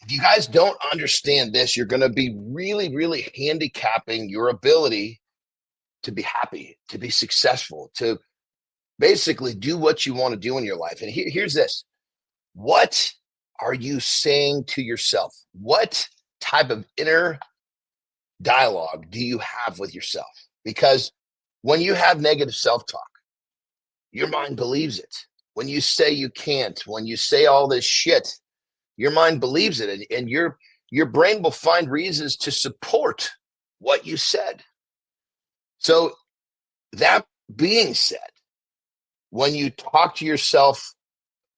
If you guys don't understand this, you're going to be really, really handicapping your ability to be happy, to be successful, to basically do what you want to do in your life. And here's this. What are you saying to yourself? What type of inner dialogue do you have with yourself? Because when you have negative self-talk, your mind believes it. When you say you can't, when you say all this shit, your mind believes it, and your brain will find reasons to support what you said. So that being said, when you talk to yourself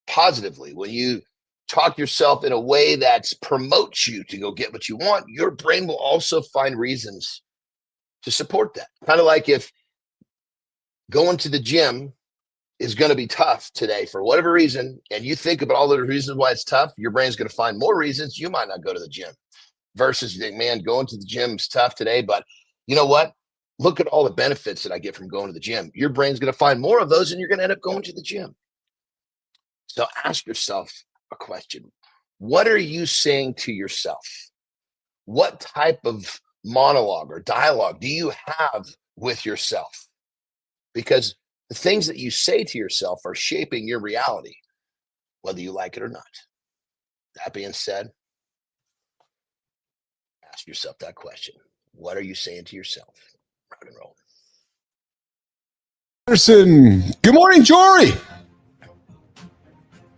positively, when you talk to yourself in a way that promotes you to go get what you want, your brain will also find reasons to support that. Kind of like if going to the gym is going to be tough today for whatever reason, and you think about all the reasons why it's tough, your brain's going to find more reasons you might not go to the gym. Versus you think, man, going to the gym is tough today, but you know what? Look at all the benefits that I get from going to the gym. Your brain's going to find more of those, and you're going to end up going to the gym. So ask yourself a question. What are you saying to yourself? What type of monologue or dialogue do you have with yourself? Because the things that you say to yourself are shaping your reality, whether you like it or not. That being said, ask yourself that question. What are you saying to yourself? Rock and roll. Anderson. Good morning, Jorie.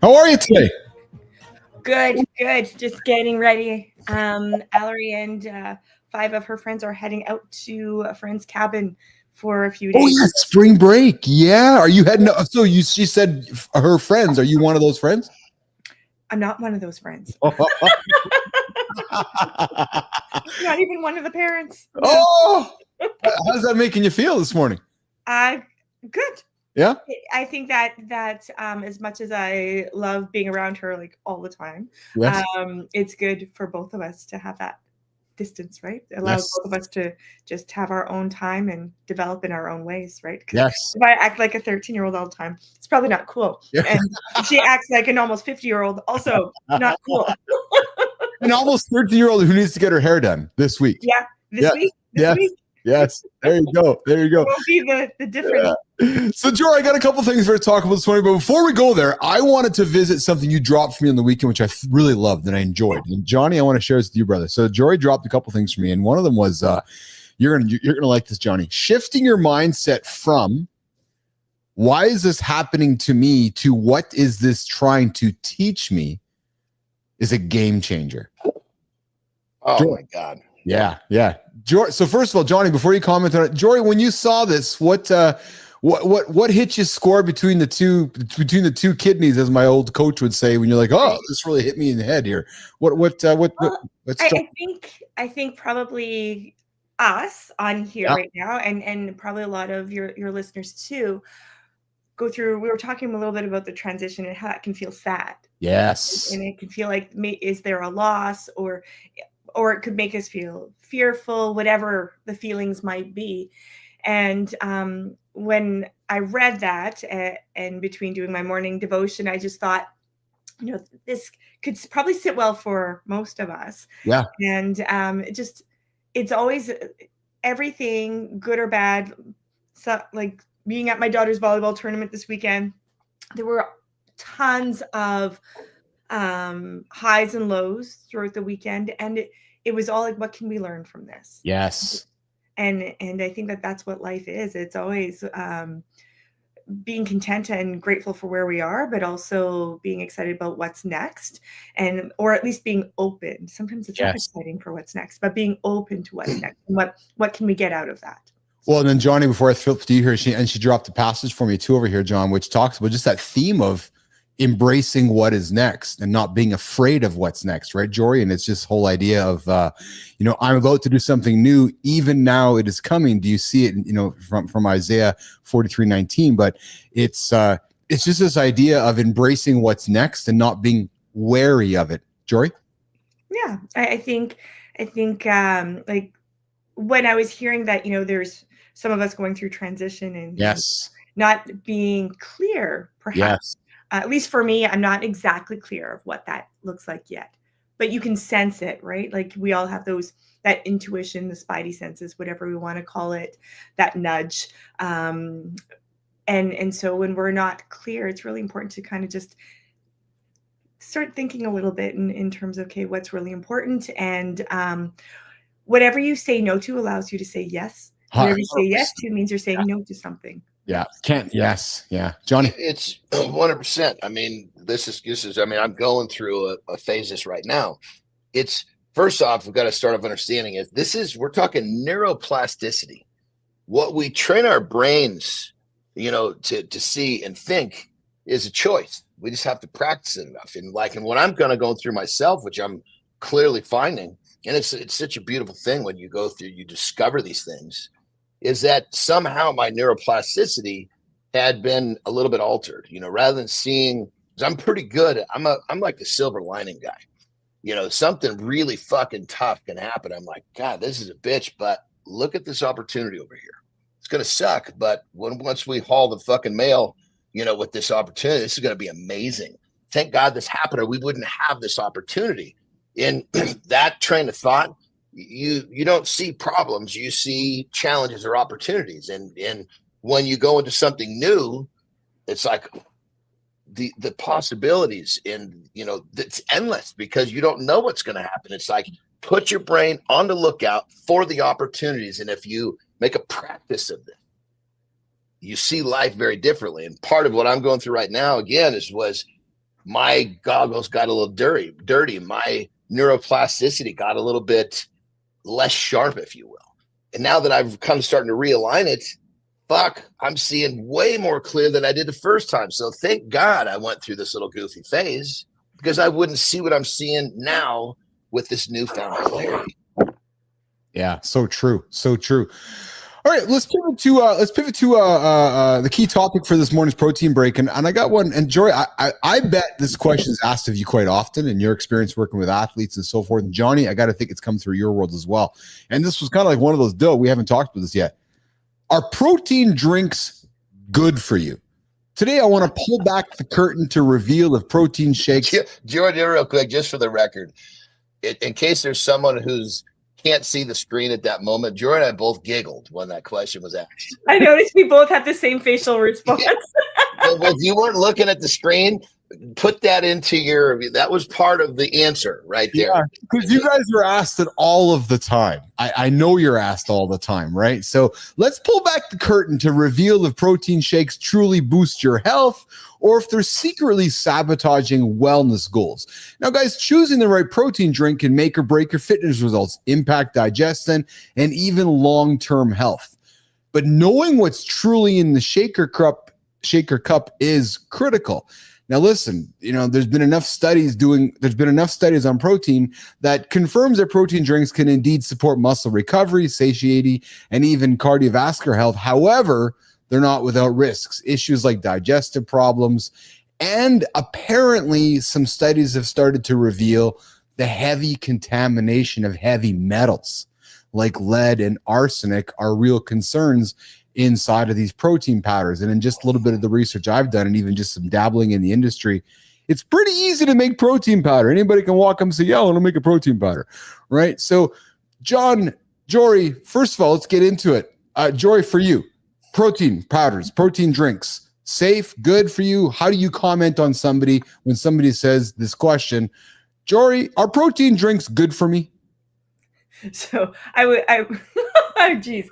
How are you today? Good. Just getting ready. Ellery and 5 of her friends are heading out to a friend's cabin for a few days. Oh, yeah, spring break. Yeah. Are you heading? So she said her friends. Are you one of those friends? I'm not one of those friends. Not even one of the parents. Oh, how's that making you feel this morning? Good. Yeah. I think that as much as I love being around her like all the time, yes. It's good for both of us to have that distance, right? It allows both of us to just have our own time and develop in our own ways, right? Yes. If I act like a 13-year-old all the time, it's probably not cool. Yeah. And if she acts like an almost 50-year-old, also not cool. An almost 13-year-old who needs to get her hair done this week. Yeah, this week. Yes. There you go. It won't be the difference. Yeah. So, Jorie, I got a couple things for to talk about this morning, but before we go there, I wanted to visit something you dropped for me on the weekend, which I really loved and I enjoyed. And Johnny, I want to share this with you, brother. So, Jorie dropped a couple things for me, and one of them was you're gonna like this, Johnny. Shifting your mindset from why is this happening to me to what is this trying to teach me is a game changer. Oh Jorie. my God. Yeah. Jorie, so first of all, Johnny, before you comment on it, Jorie, when you saw this, what hit you score between the two kidneys, as my old coach would say, when you're like, oh, this really hit me in the head here. I think probably us on here right now, and probably a lot of your listeners too, go through. We were talking a little bit about the transition and how it can feel sad. Yes. And it can feel like, is there a loss, or it could make us feel fearful, whatever the feelings might be. And when I read that, and between doing my morning devotion, I just thought, this could probably sit well for most of us. Yeah. And it's always everything, good or bad. So, like being at my daughter's volleyball tournament this weekend, there were tons of highs and lows throughout the weekend, and it was all like, what can we learn from this? Yes. And I think that's what life is. It's always being content and grateful for where we are, but also being excited about what's next, or at least being open. Sometimes it's not exciting for what's next, but being open to what's next and what can we get out of that. Well, and then Johnny, before I flip to you here, she dropped a passage for me too over here, John, which talks about just that theme of embracing what is next and not being afraid of what's next, right, Jorie? And it's just whole idea of, I'm about to do something new. Even now it is coming. Do you see it, from Isaiah 43:19, but it's just this idea of embracing what's next and not being wary of it. Jorie? Yeah, I think like when I was hearing that, there's some of us going through transition and not being clear, perhaps. At least for me, I'm not exactly clear of what that looks like yet, but you can sense it, right? Like we all have that intuition, the spidey senses, whatever we want to call it, that nudge. And so when we're not clear, it's really important to kind of just start thinking a little bit in terms of, okay, what's really important. And whatever you say no to allows you to say yes. Whatever you say yes to means you're saying no to something. Yeah. Johnny. It's 100%. I mean, this is, I'm going through a phase this right now. It's first off, we've got to start off understanding is we're talking neuroplasticity. What we train our brains, to see and think is a choice. We just have to practice it enough. And what I'm going to go through myself, which I'm clearly finding, and it's such a beautiful thing when you go through, you discover these things. is that somehow my neuroplasticity had been a little bit altered, rather than seeing, because I'm pretty good. I'm like the silver lining guy. Something really fucking tough can happen. I'm like, God, this is a bitch, but look at this opportunity over here. It's going to suck, but once we haul the fucking mail, with this opportunity, this is going to be amazing. Thank God this happened, or we wouldn't have this opportunity. In that train of thought, you don't see problems, you see challenges or opportunities. And when you go into something new, it's like the possibilities, and it's endless, because you don't know what's going to happen. It's like, put your brain on the lookout for the opportunities, and if you make a practice of this, you see life very differently. And part of what I'm going through right now, again, was my goggles got a little dirty. My neuroplasticity got a little bit less sharp, if you will. And now that I've come starting to realign it, I'm seeing way more clear than I did the first time. So thank God I went through this little goofy phase, because I wouldn't see what I'm seeing now with this newfound clarity. Yeah, so true. So true. All right, let's pivot to the key topic for this morning's protein break, and I got one. And Jorie, I bet this question is asked of you quite often in your experience working with athletes and so forth. And Johnny, I got to think it's come through your world as well. And this was kind of like one of those. We haven't talked about this yet. Are protein drinks good for you? Today, I want to pull back the curtain to reveal if protein shakes. Jorie, real quick, just for the record, in case there's someone who's can't see the screen at that moment, Jorie and I both giggled when that question was asked. I noticed we both had the same facial response. If you weren't looking at the screen, put that into that was part of the answer right there. Yeah, because you guys are asked it all of the time. I know you're asked all the time, right? So let's pull back the curtain to reveal if protein shakes truly boost your health, or if they're secretly sabotaging wellness goals. Now, guys, choosing the right protein drink can make or break your fitness results, impact digestion, and even long-term health. But knowing what's truly in the shaker cup is critical. Now, listen, there's been enough studies on protein that confirms that protein drinks can indeed support muscle recovery, satiety, and even cardiovascular health. However, they're not without risks, issues like digestive problems. And apparently some studies have started to reveal the heavy contamination of heavy metals like lead and arsenic are real concerns inside of these protein powders. And in just a little bit of the research I've done, and even just some dabbling in the industry, it's pretty easy to make protein powder. Anybody can walk up and say, yeah, I want to make a protein powder, right? So John, Jorie, first of all, let's get into it. Jorie, for you, protein powders, protein drinks, safe, good for you? How do you comment on somebody when somebody says this question? Jorie, are protein drinks good for me? So oh geez.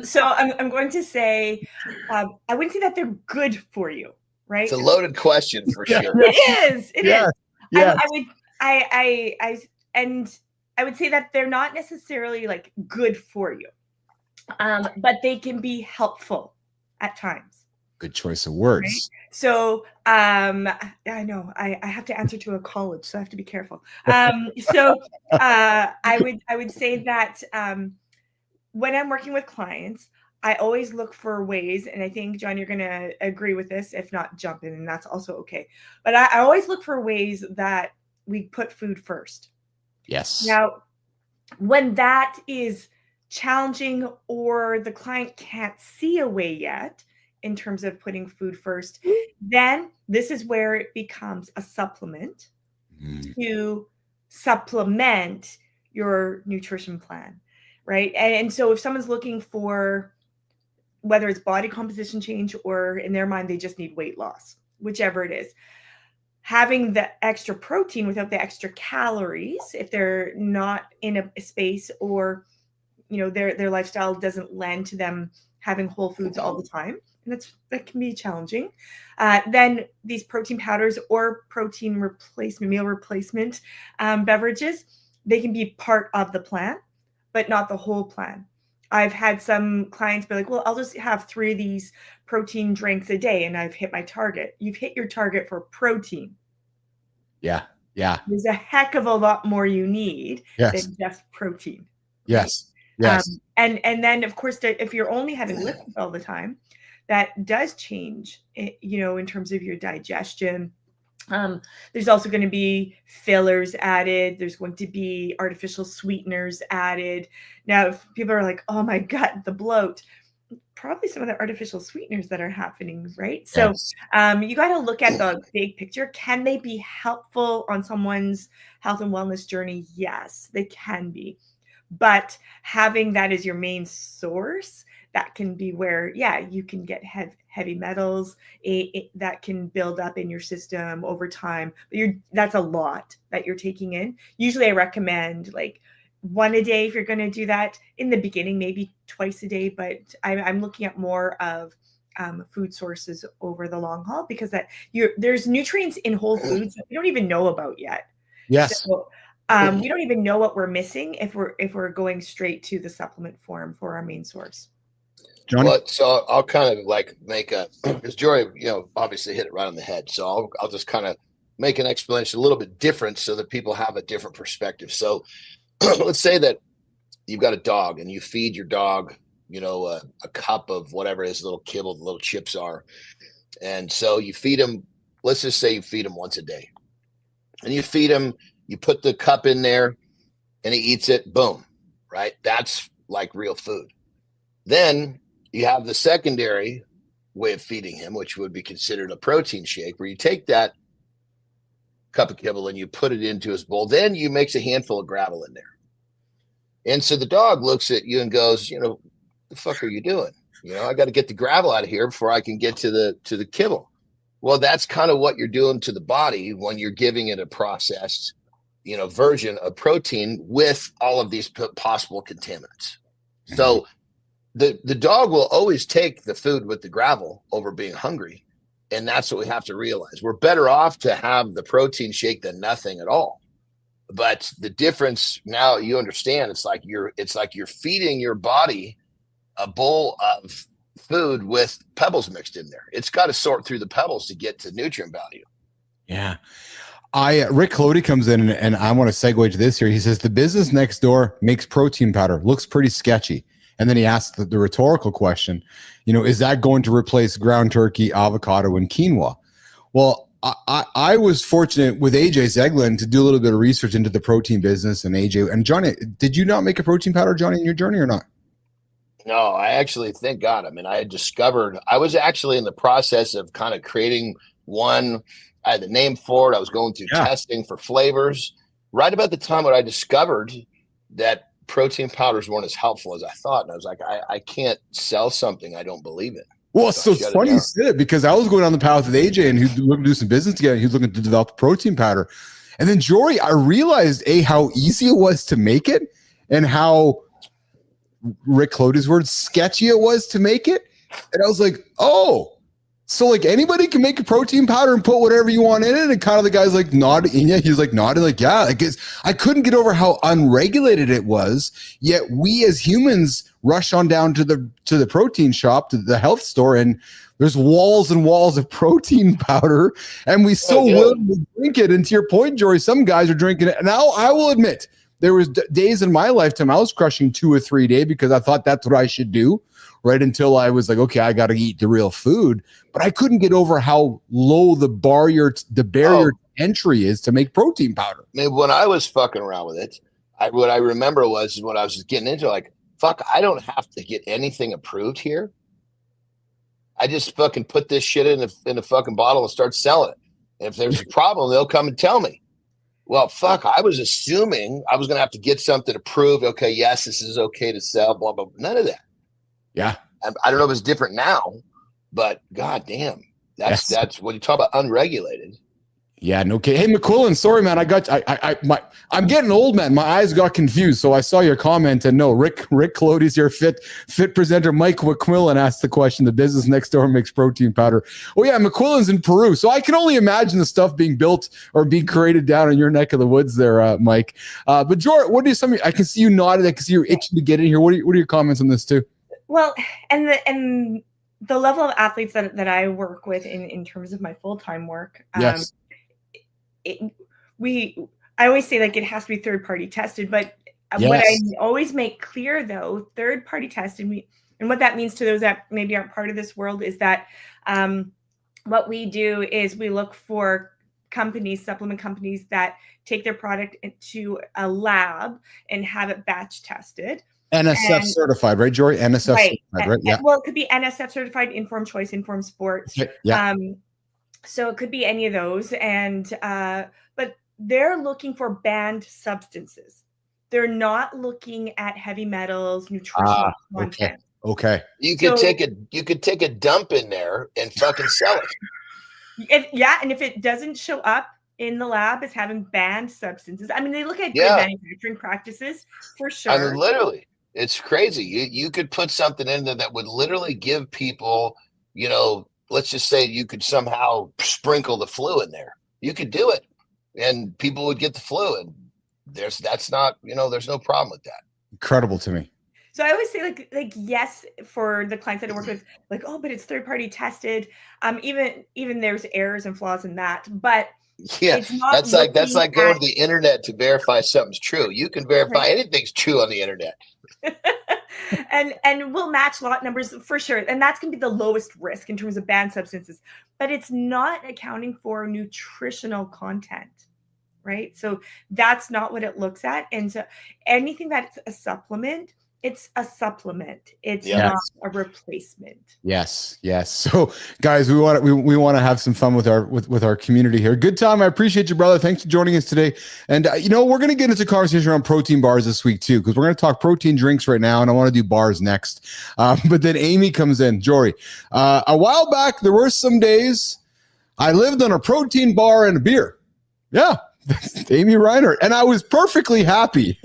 So I'm going to say, I wouldn't say that they're good for you, right? It's a loaded question for sure. It is. It is. Yeah. I would say that they're not necessarily like good for you, but they can be helpful at times. Good choice of words. Right? So I know I have to answer to a college, so I have to be careful. So I would say that when I'm working with clients, I always look for ways, and I think, John, you're going to agree with this. If not, jump in, and that's also okay. But I always look for ways that we put food first. Yes. Now, when that is challenging or the client can't see a way yet in terms of putting food first, then this is where it becomes a supplement to supplement your nutrition plan, right? And so if someone's looking for, whether it's body composition change or in their mind, they just need weight loss, whichever it is, having the extra protein without the extra calories, if they're not in a space or, their lifestyle doesn't lend to them having whole foods all the time, and that can be challenging, then these protein powders or protein replacement, meal replacement beverages, they can be part of the plan, but not the whole plan. I've had some clients be like, well, I'll just have 3 of these protein drinks a day and I've hit my target. You've hit your target for protein. Yeah. There's a heck of a lot more you need than just protein. Yes. Yes. And then of course, if you're only having liquids all the time, that does change, in terms of your digestion. There's also going to be fillers added. There's going to be artificial sweeteners added. Now, if people are like, oh my God, the bloat, probably some of the artificial sweeteners that are happening, right? So you got to look at the big picture. Can they be helpful on someone's health and wellness journey? Yes, they can be. But having that as your main source, that can be where, you can get heavy metals that can build up in your system over time. But that's a lot that you're taking in. Usually I recommend like 1 a day if you're going to do that. In the beginning, maybe twice a day, but I'm looking at more of food sources over the long haul, because there's nutrients in whole foods that we don't even know about yet. Yes. So, we don't even know what we're missing if we're going straight to the supplement form for our main source. Johnny? Well, so I'll kind of like make because Jorie, obviously hit it right on the head. So I'll just kind of make an explanation a little bit different so that people have a different perspective. So let's say that you've got a dog and you feed your dog, a cup of whatever his little kibble, the little chips are. And so you feed him, let's just say you feed him once a day. And you feed him, you put the cup in there and he eats it, boom, right? That's like real food. Then you have the secondary way of feeding him, which would be considered a protein shake, where you take that cup of kibble and you put it into his bowl. Then you mix a handful of gravel in there. And so the dog looks at you and goes, the fuck are you doing? I got to get the gravel out of here before I can get to the kibble. Well, that's kind of what you're doing to the body when you're giving it a processed, version of protein with all of these possible contaminants. So the dog will always take the food with the gravel over being hungry. And that's what we have to realize. We're better off to have the protein shake than nothing at all. But the difference now, you understand, it's like you're feeding your body a bowl of food with pebbles mixed in there. It's got to sort through the pebbles to get to nutrient value. Yeah. Rick Clody comes in and I want to segue to this here. He says the business next door makes protein powder. Looks pretty sketchy. And then he asked the rhetorical question, is that going to replace ground turkey, avocado, and quinoa? Well, I was fortunate with AJ Zeglin to do a little bit of research into the protein business, and AJ and Johnny, did you not make a protein powder, Johnny, in your journey or not? No, I actually, thank God. I mean, I was actually in the process of kind of creating one. I had the name for it. I was going through testing for flavors. Right about the time when I discovered that protein powders weren't as helpful as I thought. And I was like, I can't sell something I don't believe in. Well, so it's funny you said it, because I was going down the path with AJ and he's looking to do some business together. He was looking to develop a protein powder. And then Jorie, I realized how easy it was to make it and how Rick Clody's words, sketchy it was to make it. And I was like, oh, so like anybody can make a protein powder and put whatever you want in it. And kind of the guy's like nodding. Yeah, he's like nodding, like, yeah. I guess I couldn't get over how unregulated it was. Yet we as humans rush on down to the protein shop, to the health store, and there's walls and walls of protein powder, and we so willingly drink it. And to your point, Jorie, some guys are drinking it. Now I will admit, there was days in my lifetime I was crushing 2 or 3 a day because I thought that's what I should do. Right until I was like, okay, I got to eat the real food. But I couldn't get over how low the barrier to entry is to make protein powder. I mean, when I was fucking around with it, what I remember was when I was just getting into it, like, fuck, I don't have to get anything approved here. I just fucking put this shit in a fucking bottle and start selling it. And if there's a problem, they'll come and tell me. Well, fuck, I was assuming I was going to have to get something approved. Okay, yes, this is okay to sell, blah, blah, blah. None of that. Yeah. I don't know if it's different now, but goddamn, that's when you talk about unregulated. Yeah, no kidding. Hey, McQuillan, sorry, man. I'm getting old, man. My eyes got confused. So I saw your comment, and no, Rick Clody's here. Fit presenter Mike McQuillan asked the question, the business next door makes protein powder. Oh yeah, McQuillan's in Peru. So I can only imagine the stuff being built or being created down in your neck of the woods there, Mike. But Jorie, I can see you nodded. I can see you're itching to get in here. What are your comments on this too? Well, and the level of athletes that I work with in terms of my full-time work, yes. I always say like it has to be third-party tested, but What I always make clear, though, third-party testing, and what that means to those that maybe aren't part of this world is that what we do is we look for companies, supplement companies that take their product into a lab and have it batch tested. NSF certified, right, Jorie? NSF right. certified, right? Yeah. Well, it could be NSF certified, Informed Choice, Informed Sports. Okay. Yeah. So it could be any of those. And but they're looking for banned substances. They're not looking at heavy metals, nutritional content. Okay. You could take a dump in there and fucking sell it. And if it doesn't show up in the lab as having banned substances, I mean, they look at good manufacturing practices for sure. I mean, literally, it's crazy. You could put something in there that would literally give people, you know, let's just say you could somehow sprinkle the flu in there. You could do it, and people would get the flu, and there's no problem with that. Incredible to me. So I always say like yes, for the clients that I work with, like, oh, but it's third party tested. Even there's errors and flaws in that, but yeah, that's like going to the internet to verify something's true. You can verify anything's true on the internet. and we'll match lot numbers for sure, and that's going to be the lowest risk in terms of banned substances, but it's not accounting for nutritional content. Right. So that's not what it looks at. And so anything that's a supplement, it's a supplement. It's not a replacement. Yes. So guys, we want to have some fun with our community here. Good time. I appreciate you, brother. Thanks for joining us today. And we're going to get into conversation around protein bars this week too, because we're going to talk protein drinks right now, and I want to do bars next. But then Amy comes in. Jorie, a while back, there were some days I lived on a protein bar and a beer. Yeah. Amy Reiner, and I was perfectly happy,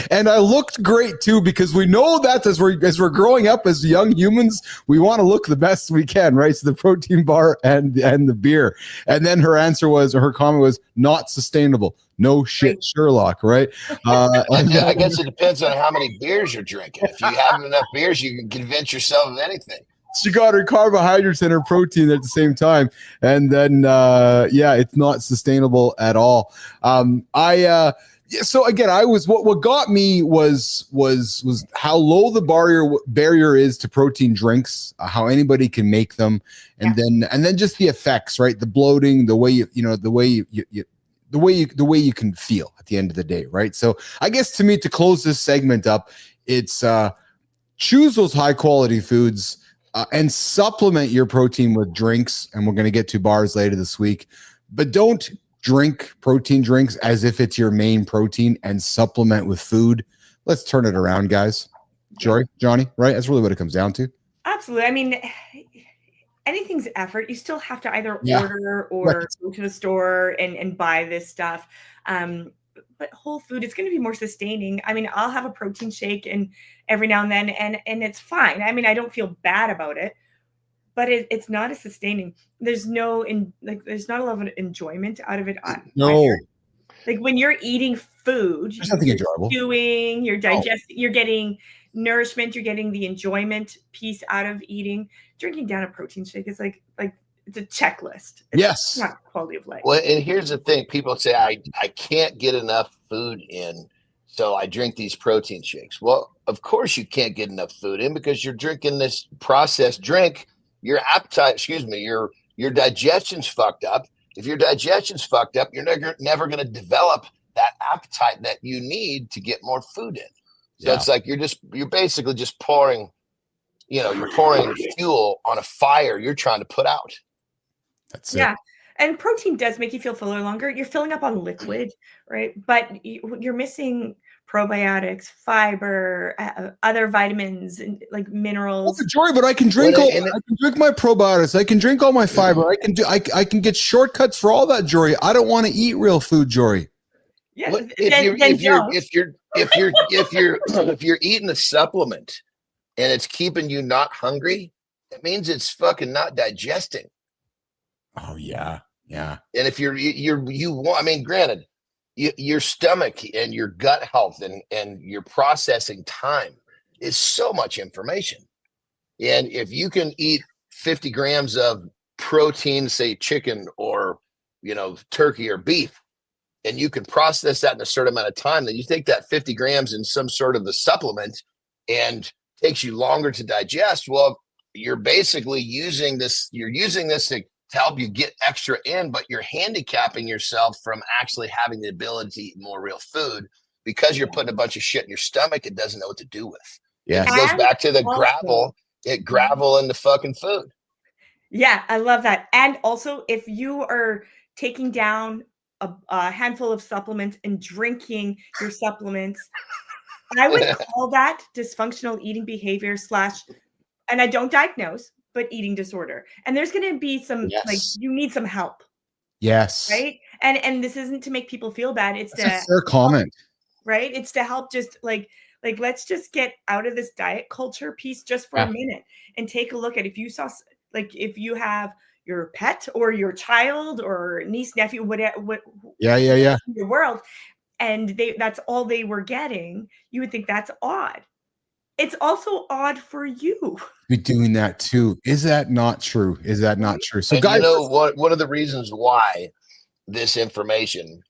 and I looked great too, because we know that as we're growing up as young humans, we want to look the best we can, right? So the protein bar and the beer, and then her comment was not sustainable. No shit, Sherlock, right? I guess it depends on how many beers you're drinking. If you have enough beers, you can convince yourself of anything. She got her carbohydrates and her protein at the same time, and then it's not sustainable at all. So again, what got me was how low the barrier is to protein drinks, how anybody can make them, and then just the effects, right? The bloating, the way you can feel at the end of the day, right? So I guess to me, to close this segment up, it's choose those high quality foods. And supplement your protein with drinks, and we're going to get to bars later this week. But don't drink protein drinks as if it's your main protein, and supplement with food. Let's turn it around, guys. Jorie, Johnny, right? That's really what it comes down to. Absolutely. I mean, anything's effort. You still have to either order or go to the store and buy this stuff. But whole food, it's going to be more sustaining. I mean, I'll have a protein shake and every now and then, and it's fine. I mean, I don't feel bad about it, but it's not as sustaining. There's not a lot of enjoyment out of it. No. Like when you're eating food, there's nothing enjoyable. You're digesting, you're getting nourishment, you're getting the enjoyment piece out of eating. Drinking down a protein shake is like it's a checklist. It's not quality of life. Well, and here's the thing. People say, I can't get enough food in, so I drink these protein shakes. Well, of course you can't get enough food in, because you're drinking this processed drink. Your appetite, your digestion's fucked up. If your digestion's fucked up, you're never going to develop that appetite that you need to get more food in. So it's like you're basically just pouring, you're pouring fuel on a fire you're trying to put out. That's it. And protein does make you feel fuller longer. You're filling up on liquid, right? But you're missing probiotics, fiber, other vitamins, and like minerals. Jorie, but I can drink I can drink my probiotics. I can drink all my fiber. I can get shortcuts for all that, Jorie. I don't want to eat real food, Jorie. Yeah. If you're eating a supplement and it's keeping you not hungry, it means it's fucking not digesting. Oh yeah. And if granted, your stomach and your gut health and your processing time is so much information. And if you can eat 50 grams of protein, say chicken or, turkey or beef, and you can process that in a certain amount of time, then you take that 50 grams in some sort of a supplement and takes you longer to digest. Well, you're basically using this to help you get extra in, but you're handicapping yourself from actually having the ability to eat more real food because you're putting a bunch of shit in your stomach it doesn't know what to do with. Yeah, it goes back to the gravel in the fucking food. Yeah, I love that. And also, if you are taking down a handful of supplements and drinking your supplements, I would call that dysfunctional eating behavior / and I don't diagnose, but eating disorder. And there's going to be some, like, you need some help. Yes. Right. And this isn't to make people feel bad. It's That's a fair comment. Right. It's to help just like, let's just get out of this diet culture piece just for a minute and take a look at if if you have your pet or your child or niece, nephew, whatever, in your world, and that's all they were getting, you would think that's odd. It's also odd for you. Be doing that too. Is that not true? So, and guys, you know what? One of the reasons why this information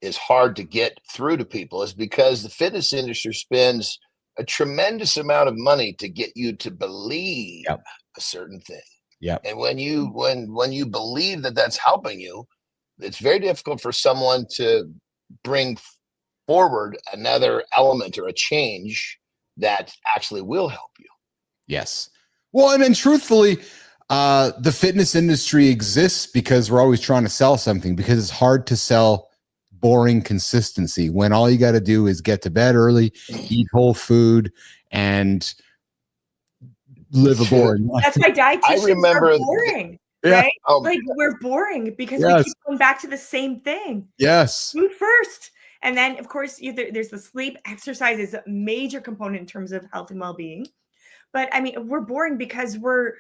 is hard to get through to people is because the fitness industry spends a tremendous amount of money to get you to believe a certain thing. Yeah. And when you believe that that's helping you, it's very difficult for someone to bring forward another element or a change that actually will help you. Yes. Well, and then truthfully, the fitness industry exists because we're always trying to sell something, because it's hard to sell boring consistency when all you got to do is get to bed early, eat whole food, and live a boring life. That's why dietitians are boring. Right? Like, we're boring because we keep going back to the same thing. Yes. Food first. And then, of course, there's the sleep. Exercise is a major component in terms of health and well-being. But I mean, we're boring because we're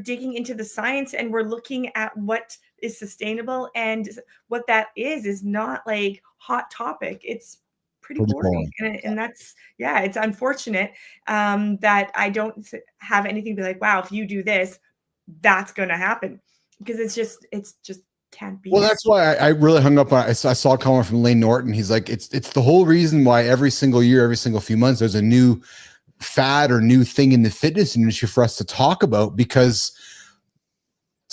digging into the science and we're looking at what is sustainable, and what that is not like hot topic. It's pretty boring. And that's, it's unfortunate that I don't have anything to be like, wow, if you do this, that's going to happen, because it's just can't be. Well, that's why I really hung up on. I saw a comment from Lane Norton. He's like, it's the whole reason why every single year, every single few months, there's a new fad or new thing in the fitness industry for us to talk about, because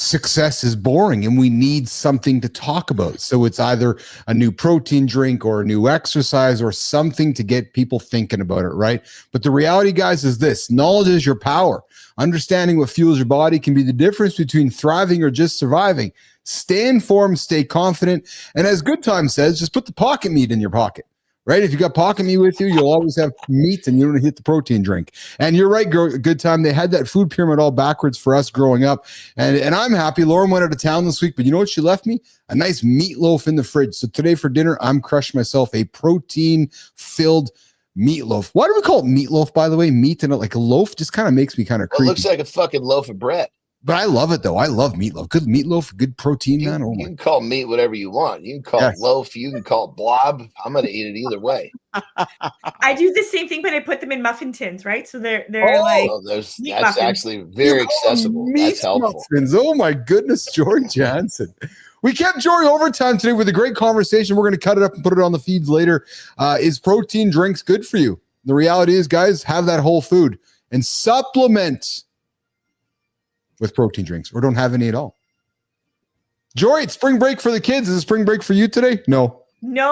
success is boring and we need something to talk about. So it's either a new protein drink or a new exercise or something to get people thinking about it, right? But the reality, guys, is this: knowledge is your power. Understanding what fuels your body can be the difference between thriving or just surviving. Stay informed, stay confident, and as Good Time says, just put the pocket meat in your pocket. Right? If you got pocket meat with you, you'll always have meat, and you don't hit the protein drink. And you're right, Good Time. They had that food pyramid all backwards for us growing up. And I'm happy. Lauren went out of town this week, but you know what she left me? A nice meatloaf in the fridge. So today for dinner, I'm crushing myself a protein-filled meatloaf. Why do we call it meatloaf, by the way? Meat in it, like a loaf, just kind of makes me kind of creepy. It looks like a fucking loaf of bread. But I love it, though. I love meatloaf. Good meatloaf, good protein, man. You can call meat whatever you want. You can call it loaf. You can call it blob. I'm going to eat it either way. I do the same thing, but I put them in muffin tins, right? So they're like that's muffins. Actually very accessible. That's helpful. Muffins. Oh, my goodness, Jorie Jansen. We kept Jorie overtime today with a great conversation. We're going to cut it up and put it on the feeds later. Is protein drinks good for you? The reality is, guys, have that whole food and supplement with protein drinks, or don't have any at all. Jorie, it's spring break for the kids. Is it spring break for you today? No,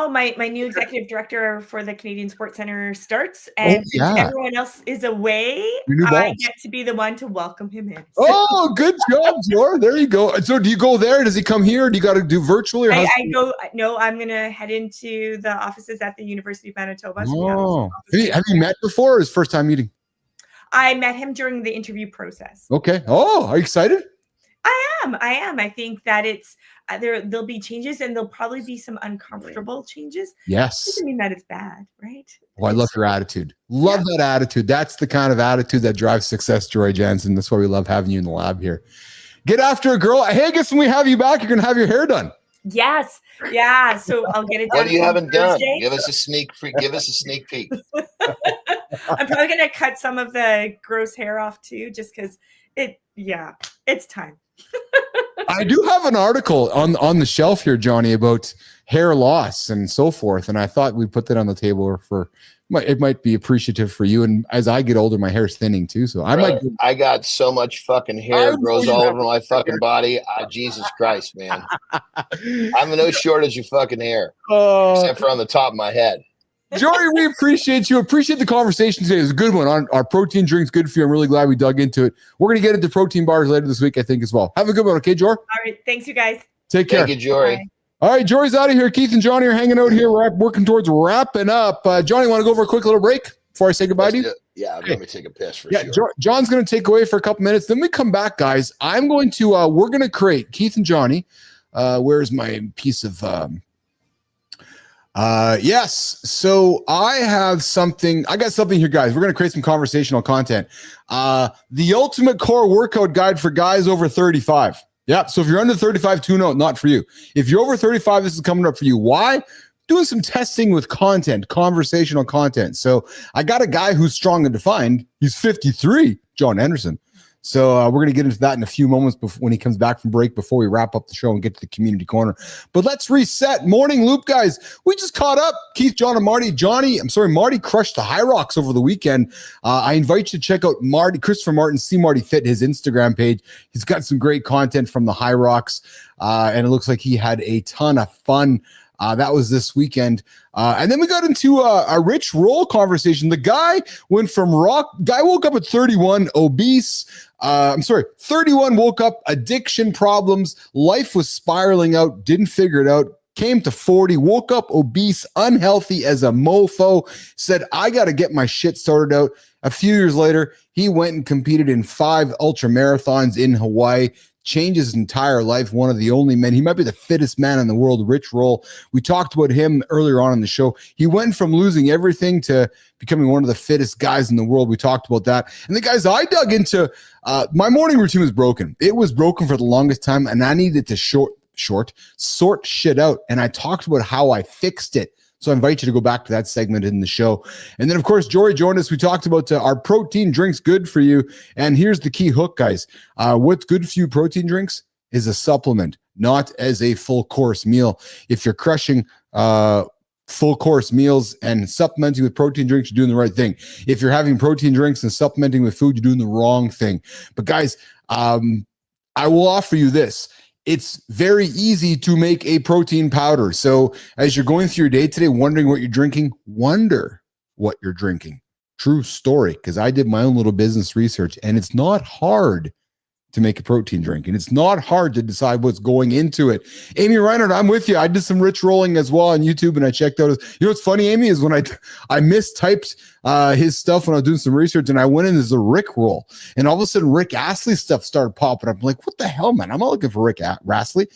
my new executive director for the Canadian Sports Center starts, and everyone else is away. I get to be the one to welcome him in. Oh, good job, Jorie. There you go. So do you go there? Does he come here? Or do you got to do virtually? I go. No, I'm going to head into the offices at the University of Manitoba. Oh, have you met before, or is first time meeting? I met him during the interview process. Okay. Oh, are you excited? I am. I think that it's there'll be changes, and there'll probably be some uncomfortable changes. Yes. Doesn't mean that it's bad, right? Oh, I love your attitude. Love that attitude. That's the kind of attitude that drives success, Jorie Jansen. That's why we love having you in the lab here. Get after a girl. Hey, I guess when we have you back, you're going to have your hair done. Yes. Yeah. So I'll get it done. What you haven't done? Give us a sneak peek. I'm probably going to cut some of the gross hair off too, just because it's time. I do have an article on the shelf here, Johnny, about hair loss and so forth, and I thought we'd put that on the table for. It might be appreciative for you, and as I get older, my hair's thinning too. So I got so much fucking hair grows all over my fucking body. Jesus Christ, man! I'm no shortage of fucking hair, except for on the top of my head. Jorie, we appreciate you. Appreciate the conversation today. It was a good one. Our protein drink's good for you. I'm really glad we dug into it. We're going to get into protein bars later this week, I think, as well. Have a good one, okay, Jor? All right. Thanks, you guys. Take care. Thank you, Jorie. Bye. All right, Jorie's out of here. Keith and Johnny are hanging out here. We're working towards wrapping up. Johnny, want to go for a quick little break before I say goodbye to you? Yeah, let me take a piss for sure. John's going to take away for a couple minutes. Then we come back, guys. I'm going to, we're going to create, Keith and Johnny, where's my piece of, yes. So I got something here, guys. We're going to create some conversational content. The ultimate core workout guide for guys over 35. Yeah. So if you're under 35, tune out, not for you. If you're over 35, this is coming up for you. Why? Doing some testing with conversational content. So I got a guy who's strong and defined. He's 53, John Anderson. So we're going to get into that in a few moments when he comes back from break, before we wrap up the show and get to the community corner. But let's reset. Morning Loop, guys. We just caught up. Keith, John, and Marty. Marty crushed the High Rocks over the weekend. I invite you to check out Christopher Martin, See Marty Fit, his Instagram page. He's got some great content from the High Rocks, and it looks like he had a ton of fun. That was this weekend. And then we got into a Rich Roll conversation. The guy woke up at 31, obese. 31, woke up, addiction problems. Life was spiraling out, didn't figure it out. Came to 40, woke up obese, unhealthy as a mofo, said, I got to get my shit sorted out. A few years later, he went and competed in 5 ultra marathons in Hawaii. Changed his entire life. One of the only men. He might be the fittest man in the world, Rich Roll. We talked about him earlier on in the show. He went from losing everything to becoming one of the fittest guys in the world. We talked about that. And the guys I dug into, my morning routine was broken. It was broken for the longest time, and I needed to sort shit out. And I talked about how I fixed it. So I invite you to go back to that segment in the show. And then, of course, Jorie joined us. We talked about our protein drinks good for you. And here's the key hook, guys. What's good for you protein drinks is a supplement, not as a full course meal. If you're crushing full course meals and supplementing with protein drinks, you're doing the right thing. If you're having protein drinks and supplementing with food, you're doing the wrong thing. But guys, I will offer you this. It's very easy to make a protein powder. So as you're going through your day today, wondering what you're drinking, wonder what you're drinking. True story, because I did my own little business research, and it's not hard to make a protein drink, and it's not hard to decide what's going into it. Amy Reinhardt, I'm with you. I did some Rich Rolling as well on YouTube, and I checked out. What's funny, Amy, is when I mistyped his stuff when I was doing some research, and I went in as a Rick Roll, and all of a sudden Rick Astley stuff started popping up. I'm like, what the hell, man? I'm not looking for Rick Astley,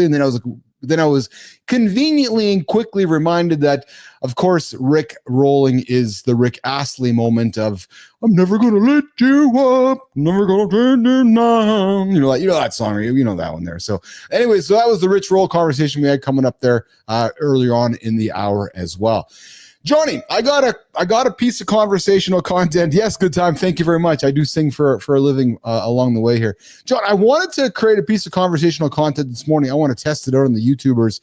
and then I was conveniently and quickly reminded that, of course, Rick Rolling is the Rick Astley moment of, I'm never going to let you up, never going to turn you down. You know that song, you know that one there. So anyway, so that was the Rich Roll conversation we had coming up there earlier on in the hour as well. Johnny, I got a piece of conversational content. Yes, good time. Thank you very much. I do sing for a living along the way here. John, I wanted to create a piece of conversational content this morning. I want to test it out on the YouTubers.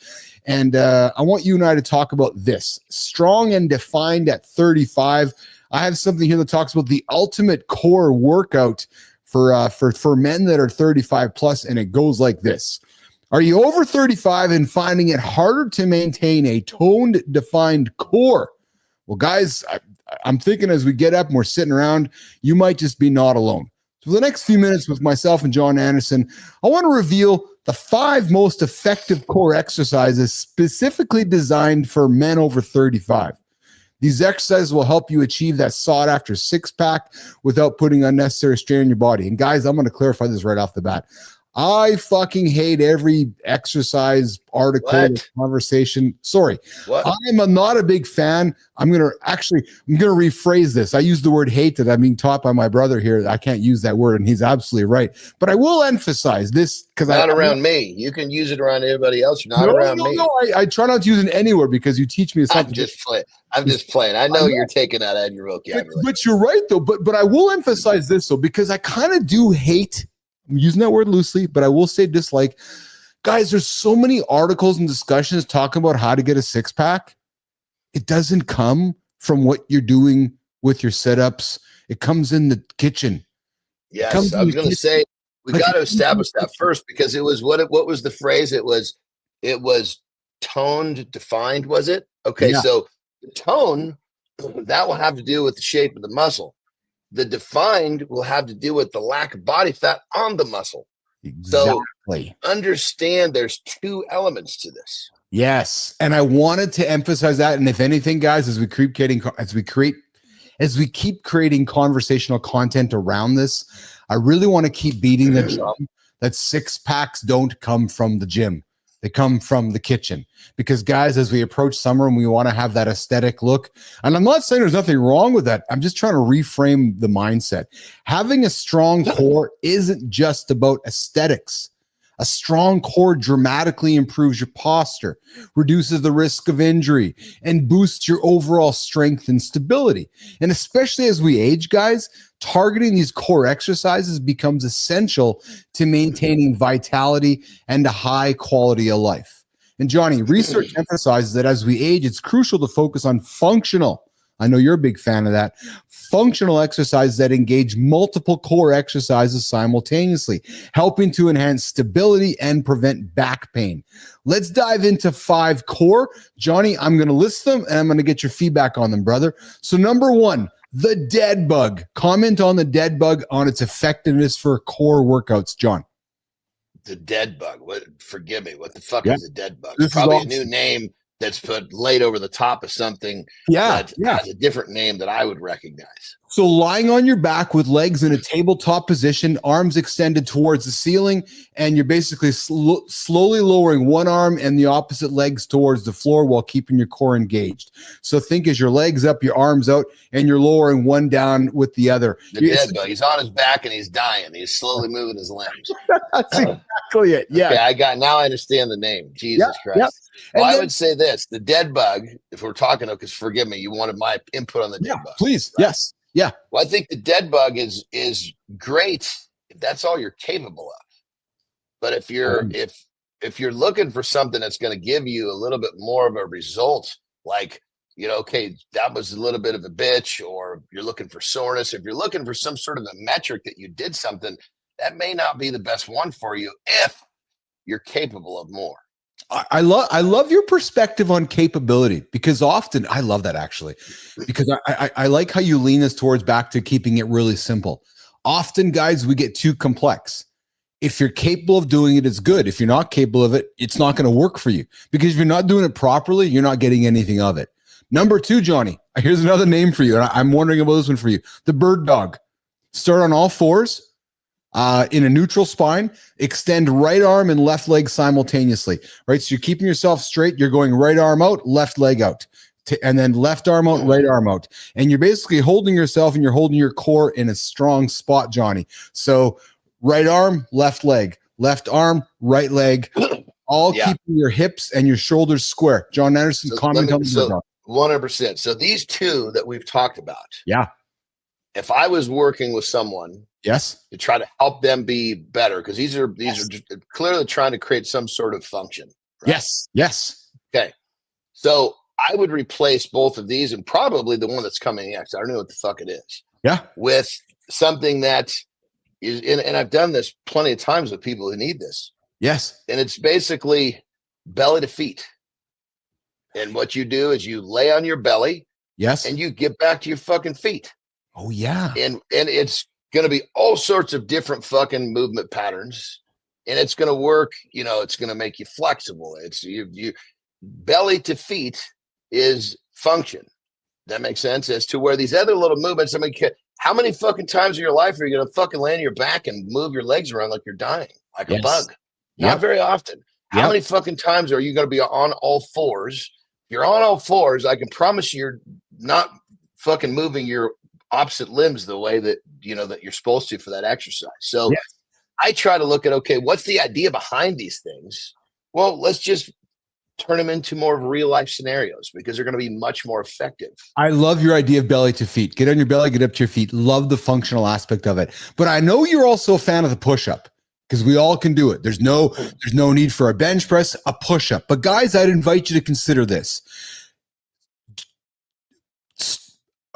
And I want you and I to talk about this. Strong and defined at 35. I have something here that talks about the ultimate core workout for men that are 35 plus, and it goes like this. Are you over 35 and finding it harder to maintain a toned, defined core? Well, guys, I'm thinking as we get up and we're sitting around, you might just be not alone. So for the next few minutes with myself and John Anderson, I want to reveal the 5 most effective core exercises specifically designed for men over 35. These exercises will help you achieve that sought-after 6-pack without putting unnecessary strain on your body. And guys, I'm going to clarify this right off the bat. I fucking hate every exercise article, conversation. Sorry. What? I'm not a big fan. I'm going to rephrase this. I use the word hate that I'm being taught by my brother here. I can't use that word, and he's absolutely right. But I will emphasize this because not around me. You can use it around anybody else. You're not around me. No, I try not to use it anywhere because you teach me something. I'm just playing. I know you're taking that out of your vocabulary. But you're right, though. But I will emphasize this, though, because I kind of do hate I'm using that word loosely, but I will say dislike. Guys, there's so many articles and discussions talking about how to get a six-pack. It doesn't come from what you're doing with your sit-ups. It comes in the kitchen. Yes, I was going to say, we got to establish that first, because it was what was the phrase? It was toned, defined, was it? Okay, yeah. So the tone, that will have to do with the shape of the muscle. The defined will have to do with the lack of body fat on the muscle. Exactly. So understand there's two elements to this. Yes. And I wanted to emphasize that. And if anything, guys, as we keep creating conversational content around this, I really want to keep beating the drum that six-packs don't come from the gym. They come from the kitchen. Because, guys, as we approach summer and we want to have that aesthetic look, and I'm not saying there's nothing wrong with that. I'm just trying to reframe the mindset. Having a strong core isn't just about aesthetics. A strong core dramatically improves your posture, reduces the risk of injury, and boosts your overall strength and stability. And especially as we age, guys, targeting these core exercises becomes essential to maintaining vitality and a high quality of life. And Johnny, research emphasizes that as we age, it's crucial to focus on functional. I know you're a big fan of that. Functional exercises that engage multiple core exercises simultaneously, helping to enhance stability and prevent back pain. Let's dive into 5 core. Johnny, I'm going to list them and I'm going to get your feedback on them, brother. So number 1, the dead bug. Comment on the dead bug on its effectiveness for core workouts, John. The dead bug. Forgive me. What the fuck is a dead bug? It's probably a new name that's put laid over the top of something that has a different name that I would recognize. So lying on your back with legs in a tabletop position, arms extended towards the ceiling, and you're basically slowly lowering one arm and the opposite legs towards the floor while keeping your core engaged. So think as your legs up, your arms out, and you're lowering one down with the other. The dead bug. He's on his back and he's dying. He's slowly moving his limbs. That's exactly it. Yeah. Okay, now I understand the name. Jesus Christ. Yep. Well, I would say this, the dead bug, if we're talking, because forgive me, you wanted my input on the dead bug. Please. Right? Yes. Yeah. Well, I think the dead bug is great if that's all you're capable of. But if you're looking for something that's going to give you a little bit more of a result, like, okay, that was a little bit of a bitch, or you're looking for soreness, if you're looking for some sort of a metric that you did something, that may not be the best one for you if you're capable of more. I love your perspective on capability, because often I love that actually, because I like how you lean us towards back to keeping it really simple. Often, guys, we get too complex. If you're capable of doing it, it's good. If you're not capable of it, it's not going to work for you, because if you're not doing it properly, you're not getting anything of it. Number 2, Johnny, here's another name for you. And I'm wondering about this one for you. The bird dog. Start on all fours. In a neutral spine, extend right arm and left leg simultaneously, right? So you're keeping yourself straight. You're going right arm out, left leg out, and then left arm out, right arm out. And you're basically holding yourself and you're holding your core in a strong spot, Johnny. So right arm, left leg, left arm, right leg, all keeping your hips and your shoulders square. John Anderson, comment on the 100%. So these two that we've talked about. Yeah. If I was working with someone, to try to help them be better, because these are just clearly trying to create some sort of function. Right? Yes. Okay. So I would replace both of these, and probably the one that's coming next, I don't know what the fuck it is. Yeah. With something that is, and I've done this plenty of times with people who need this. Yes. And it's basically belly to feet. And what you do is you lay on your belly. Yes. And you get back to your fucking feet. Oh yeah. And it's going to be all sorts of different fucking movement patterns, and it's going to work. It's going to make you flexible. It's you belly to feet is function. That makes sense. As to where these other little movements, I mean, how many fucking times in your life are you going to fucking lay on your back and move your legs around like you're dying, like a bug? Not very often. How many fucking times are you going to be on all fours? If you're on all fours, I can promise you're not fucking moving your opposite limbs the way that that you're supposed to for that exercise. So I try to look at, okay, what's the idea behind these things? Well, let's just turn them into more of real life scenarios, because they're going to be much more effective. I love your idea of belly to feet. Get on your belly, get up to your feet. Love the functional aspect of it. But I know you're also a fan of the push-up. because we all can do it. There's no need for a bench press, a push-up. But guys, I'd invite you to consider this.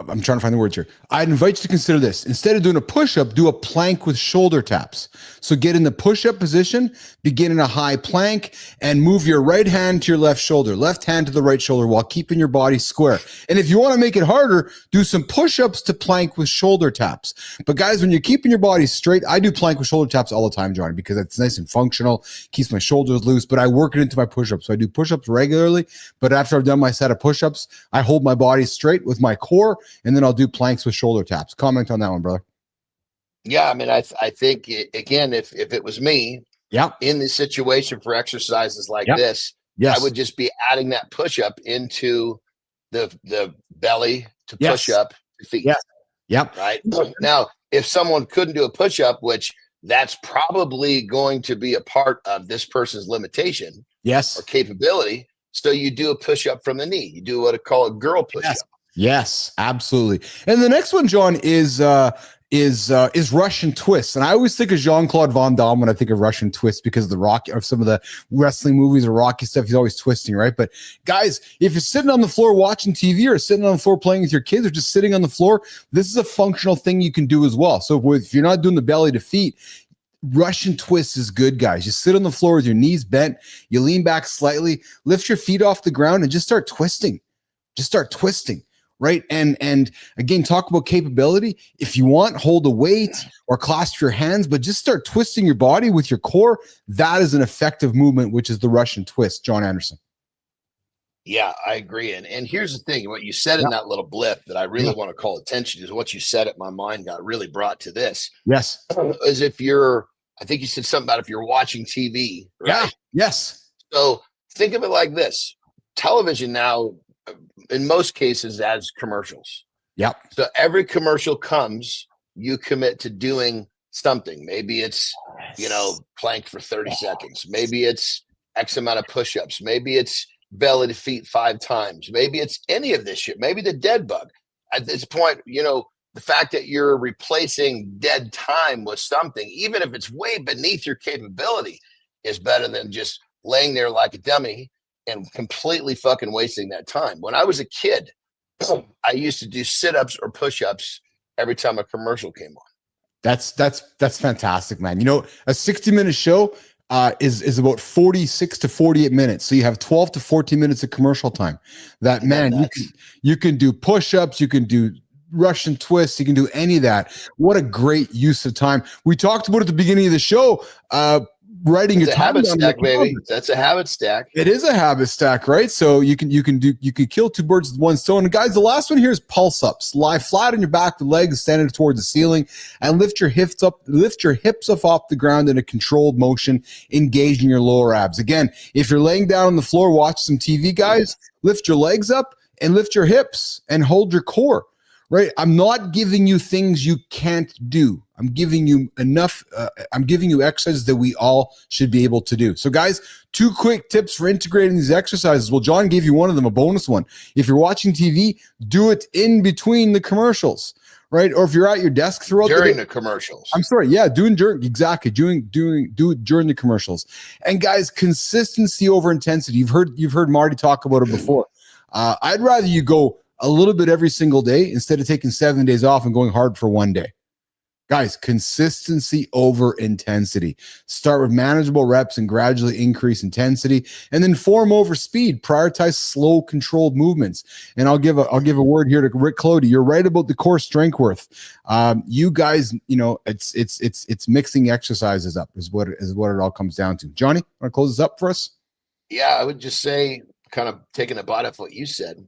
I'm trying to find the words here. I'd invite you to consider this. Instead of doing a push-up, do a plank with shoulder taps. So get in the push-up position, begin in a high plank, and move your right hand to your left shoulder, left hand to the right shoulder while keeping your body square. And if you want to make it harder, do some push-ups to plank with shoulder taps. But guys, when you're keeping your body straight, I do plank with shoulder taps all the time, Johnny, because it's nice and functional, keeps my shoulders loose, but I work it into my push-ups. So I do push-ups regularly, but after I've done my set of push-ups, I hold my body straight with my core, and then I'll do planks with shoulder taps. Comment on that one, brother. Yeah, I mean, I think again, if it was me, in this situation for exercises like this, I would just be adding that push up into the belly to push up the feet. Right now, if someone couldn't do a push up, which that's probably going to be a part of this person's limitation, or capability. So you do a push up from the knee. You do what I call a girl push up. Yes, absolutely. And the next one, John, is Russian twists. And I always think of Jean-Claude Van Damme when I think of Russian twists because of the Rocky, of some of the wrestling movies or Rocky stuff. He's always twisting, right? But guys, if you're sitting on the floor watching TV or sitting on the floor playing with your kids or just sitting on the floor, this is a functional thing you can do as well. So if you're not doing the belly to feet, Russian twist is good, guys. You sit on the floor with your knees bent, you lean back slightly, lift your feet off the ground and just start twisting. Right. And again, talk about capability. If you want, hold a weight or clasp your hands, but just start twisting your body with your core. That is an effective movement, which is the Russian twist. John Anderson. Yeah, I agree. And here's the thing, what you said in that little blip that I really want to call attention to, what you said at my mind got really brought to this. Yes. Is I think you said something about if you're watching TV, right? Yeah. Yes. So think of it like this. Television now, in most cases, adds commercials. So every commercial comes, you commit to doing something. Maybe it's, plank for 30 seconds. Maybe it's X amount of push-ups. Maybe it's belly to feet 5 times. Maybe it's any of this shit. Maybe the dead bug. At this point, the fact that you're replacing dead time with something, even if it's way beneath your capability, is better than just laying there like a dummy and completely fucking wasting that time. When I was a kid, I used to do sit-ups or push-ups every time a commercial came on. That's fantastic, man. A 60-minute show is about 46 to 48 minutes. So you have 12 to 14 minutes of commercial time. That, man, you can do push-ups, you can do Russian twists, you can do any of that. What a great use of time. We talked about at the beginning of the show, writing it's a habit stack, baby. That's a habit stack. It is a habit stack, right? So you can kill 2 birds with 1 stone. And guys, the last one here is pulse ups. Lie flat on your back with legs standing towards the ceiling and lift your hips up off the ground in a controlled motion, engaging your lower abs. Again, if you're laying down on the floor, watch some TV, guys, lift your legs up and lift your hips and hold your core. Right. I'm not giving you things you can't do. I'm giving you enough. I'm giving you exercises that we all should be able to do. So guys, 2 quick tips for integrating these exercises. Well, John gave you one of them, a bonus one. If you're watching TV, do it in between the commercials, right? Or if you're at your desk throughout during the commercials. I'm sorry. Yeah. Do it during the commercials. And guys, consistency over intensity. You've heard Marty talk about it before. I'd rather you go a little bit every single day instead of taking 7 days off and going hard for 1 day. Guys, consistency over intensity. Start with manageable reps and gradually increase intensity, and then form over speed. Prioritize slow, controlled movements. And I'll give a word here to Rick Clody. You're right about the core strength worth. You guys, it's mixing exercises up is what it all comes down to. Johnny, want to close this up for us? Yeah, I would just say, kind of taking a bite off what you said.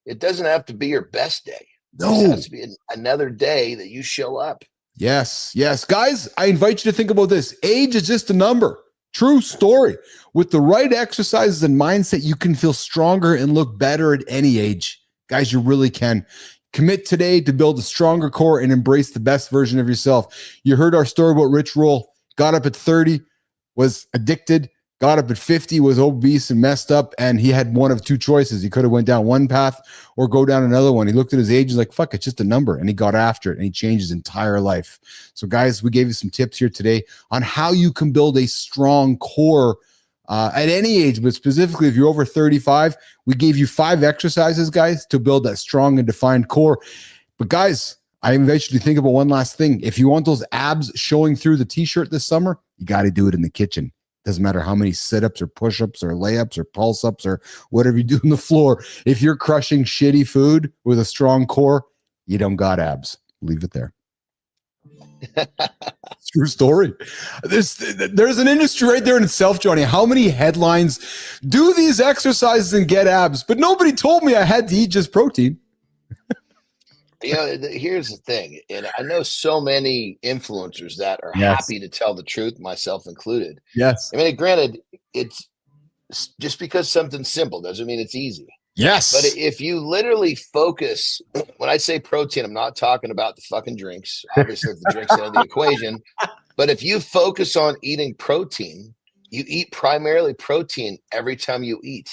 It doesn't have to be your best day. No. It has to be another day that you show up. Yes. Guys, I invite you to think about this. Age is just a number. True story. With the right exercises and mindset, you can feel stronger and look better at any age. Guys, you really can. Commit today to build a stronger core and embrace the best version of yourself. You heard our story about Rich Roll. Got up at 30, was addicted, got up at 50, was obese and messed up, and he had one of two choices. He could have went down one path or go down another one. He looked at his age, he's like, fuck, it's just a number, and he got after it, and he changed his entire life. So guys, we gave you some tips here today on how you can build a strong core at any age, but specifically if you're over 35. We gave you 5 exercises, guys, to build that strong and defined core. But guys, I invite you to think about one last thing. If you want those abs showing through the t-shirt this summer, you got to do it in the kitchen. Doesn't matter how many sit-ups or push-ups or layups or pulse-ups or whatever you do on the floor. If you're crushing shitty food with a strong core, you don't got abs. Leave it there. True story. There's an industry right there in itself, Johnny. How many headlines do these exercises and get abs? But nobody told me I had to eat just protein. Here's the thing, and I know so many influencers that are happy to tell the truth, myself included. Yes. I mean, granted, it's just because something's simple doesn't mean it's easy. Yes. But if you literally focus, when I say protein, I'm not talking about the fucking drinks. Obviously, the drinks out of the equation. But if you focus on eating protein, you eat primarily protein every time you eat.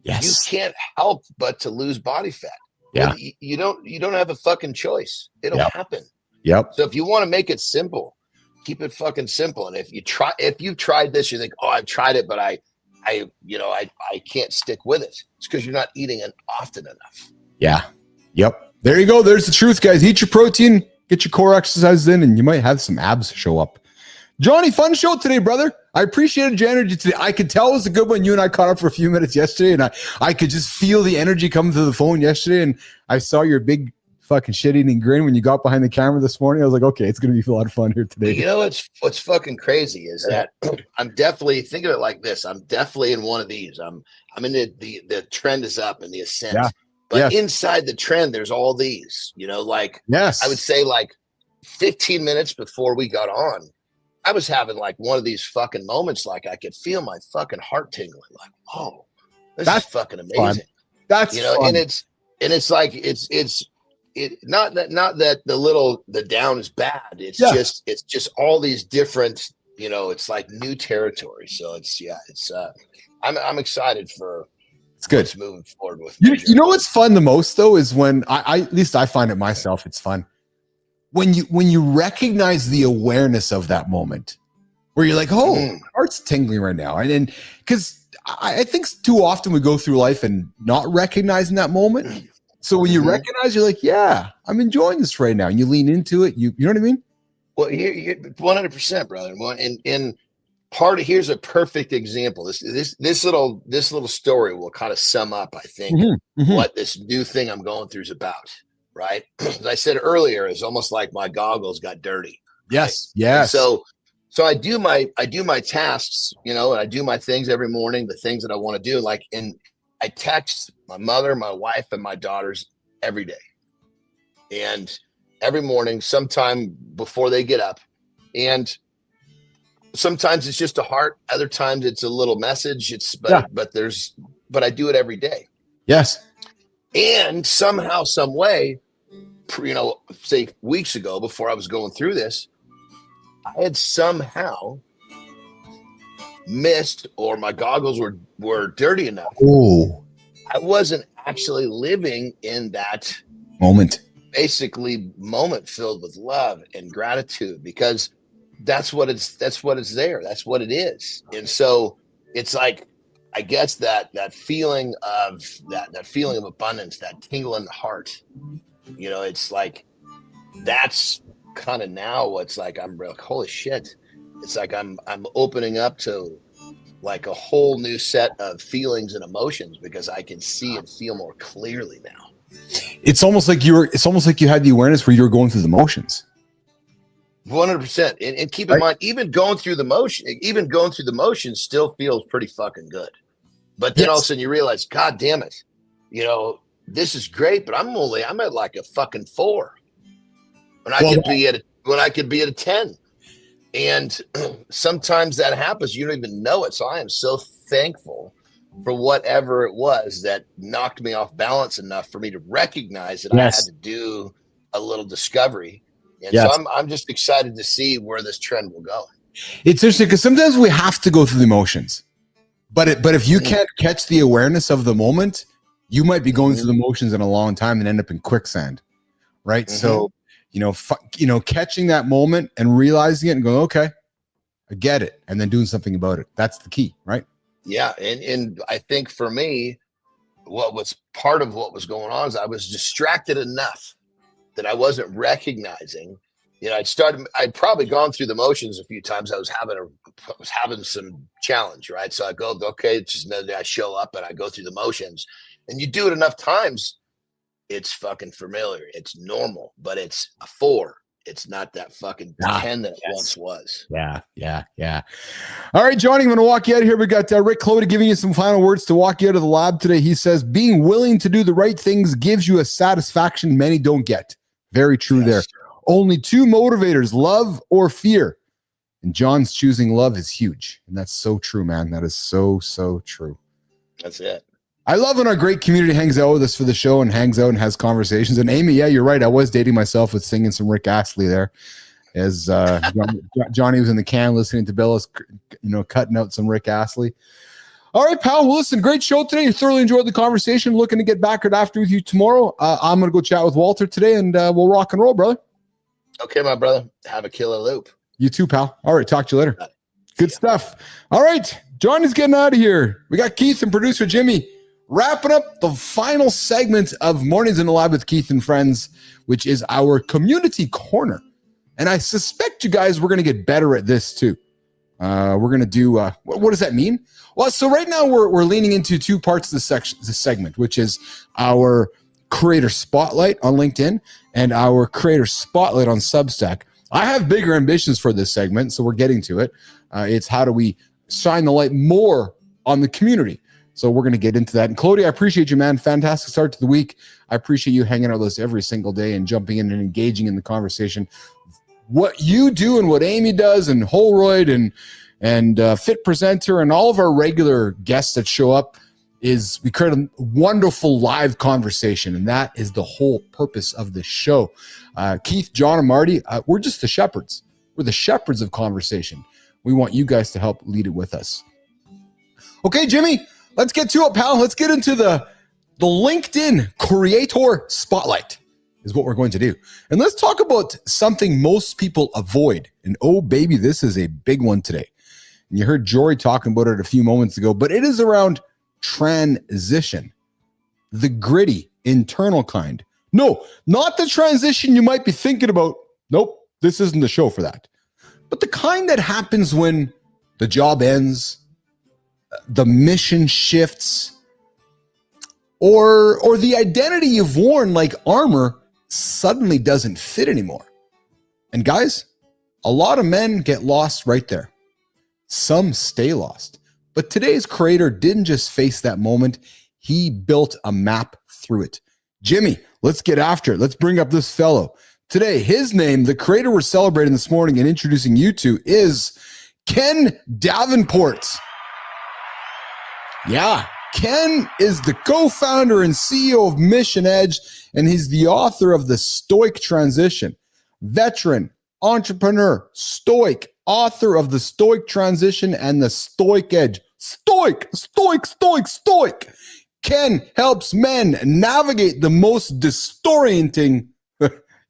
Yes. You can't help but to lose body fat. Yeah. You don't have a fucking choice. It'll happen. Yep. So if you want to make it simple, keep it fucking simple. And if you've tried this, you think, oh, I've tried it, but I can't stick with it. It's because you're not eating it often enough. Yeah. Yep. There you go. There's the truth, guys. Eat your protein, get your core exercises in, and you might have some abs show up. Johnny, fun show today, brother. I appreciated your energy today. I could tell it was a good one. You and I caught up for a few minutes yesterday, and I could just feel the energy coming through the phone yesterday, and I saw your big fucking shit-eating grin when you got behind the camera this morning. I was like, okay, it's going to be a lot of fun here today. You know what's fucking crazy is that I'm definitely, think of it like this. I'm definitely in one of these. I'm in the trend is up and the ascent. Yeah. But inside the trend, there's all these, like I would say like 15 minutes before we got on, I was having like one of these fucking moments, like I could feel my fucking heart tingling, like, oh, this is fucking amazing. Fun. That's fun. And it's like it's not that the down is bad. It's just all these different, it's like new territory. So I'm excited for it's good what's moving forward with. You know what's fun the most though is when I at least I find it myself. It's fun when you recognize the awareness of that moment where you're like, oh, my heart's tingling right now, and because I think too often we go through life and not recognizing that moment. So when you recognize, you're like, yeah, I'm enjoying this right now, and you lean into it. You know what I mean? Well, you're 100%, brother. And here's a perfect example. This little story will kind of sum up, I think, what this new thing I'm going through is about. Right. As I said earlier, it's almost like my goggles got dirty. Yes. Right? Yes. And so I do my tasks, and I do my things every morning, the things that I want to do. And I text my mother, my wife, and my daughters every day. And every morning, sometime before they get up. And sometimes it's just a heart. Other times it's a little message. But I do it every day. Yes. And somehow, some way, say weeks ago before I was going through this, I had somehow missed, or my goggles were dirty enough. Oh, I wasn't actually living in that moment filled with love and gratitude, because that's what it's there. That's what it is. And so it's like, I guess that feeling of that feeling of abundance, that tingle in the heart, it's like, that's kind of now what's like, I'm like, holy shit. It's like, I'm opening up to like a whole new set of feelings and emotions, because I can see and feel more clearly now. It's almost like you had the awareness where you were going through the motions. 100%. And keep in mind, even going through the motion still feels pretty fucking good. But then all of a sudden you realize, God damn it, this is great, but I'm at like a fucking 4. When I could be at a 10. And sometimes that happens, you don't even know it. So I am so thankful for whatever it was that knocked me off balance enough for me to recognize that I had to do a little discovery. And so I'm just excited to see where this trend will go. It's interesting because sometimes we have to go through the emotions. But if you can't catch the awareness of the moment, you might be going through the motions in a long time and end up in quicksand, right? So, catching that moment and realizing it and going, okay, I get it, and then doing something about it. That's the key, right? Yeah, and I think for me, what was part of what was going on is I was distracted enough that I wasn't recognizing. I'd probably gone through the motions a few times. I was having some challenge, right? So I go, okay, it's just another day I show up and I go through the motions, and you do it enough times, it's fucking familiar. It's normal, but it's a 4. It's not that fucking 10 that it once was. Yeah. All right, Johnny, I'm going to walk you out of here. We got Rick Clody giving you some final words to walk you out of the lab today. He says, being willing to do the right things gives you a satisfaction many don't get. Very true there. Only 2 motivators, love or fear. And John's choosing love is huge. And that's so true, man. That is so, so true. That's it. I love when our great community hangs out with us for the show and hangs out and has conversations. And Amy, yeah, you're right. I was dating myself with singing some Rick Astley there. As Johnny was in the can listening to Bellas, cutting out some Rick Astley. All right, pal. Well, listen, great show today. Thoroughly enjoyed the conversation. Looking to get back after with you tomorrow. I'm going to go chat with Walter today, and we'll rock and roll, brother. Okay, my brother. Have a killer loop. You too, pal. All right, talk to you later. Good stuff. All right, Johnny's getting out of here. We got Keith and producer Jimmy wrapping up the final segment of Mornings in the Lab with Keith and Friends, which is our community corner. And I suspect you guys, we're going to get better at this too. We're going to do, what does that mean? Well, so right now we're leaning into 2 parts of the segment, which is our creator spotlight on LinkedIn and our creator spotlight on Substack. I have bigger ambitions for this segment, so we're getting to it. It's how do we shine the light more on the community? So we're going to get into that. And Clody, I appreciate you, man. Fantastic start to the week. I appreciate you hanging out with us every single day and jumping in and engaging in the conversation. What you do and what Amy does and Holroyd and Fit Presenter and all of our regular guests that show up is we create a wonderful live conversation, and that is the whole purpose of the show. Keith, John, and Marty, we're just the shepherds. We're the shepherds of conversation. We want you guys to help lead it with us. Okay, Jimmy, let's get to it, pal. Let's get into the LinkedIn Creator Spotlight is what we're going to do. And let's talk about something most people avoid. And oh, baby, this is a big one today. And you heard Jorie talking about it a few moments ago, but it is around transition, the gritty, internal kind. No, not the transition you might be thinking about. Nope, this isn't the show for that. But the kind that happens when the job ends, the mission shifts, or the identity you've worn like armor suddenly doesn't fit anymore. And guys, a lot of men get lost right there. Some stay lost. But today's creator didn't just face that moment. He built a map through it. Jimmy, let's get after it. Let's bring up this fellow. Today, his name, the creator we're celebrating this morning and introducing you to, is Ken Davenport. Yeah, Ken is the co-founder and CEO of Mission Edge, and he's the author of The Stoic Transition. Veteran, entrepreneur, stoic, author of The Stoic Transition and The Stoic Edge. Stoic. Ken helps men navigate the most disorienting,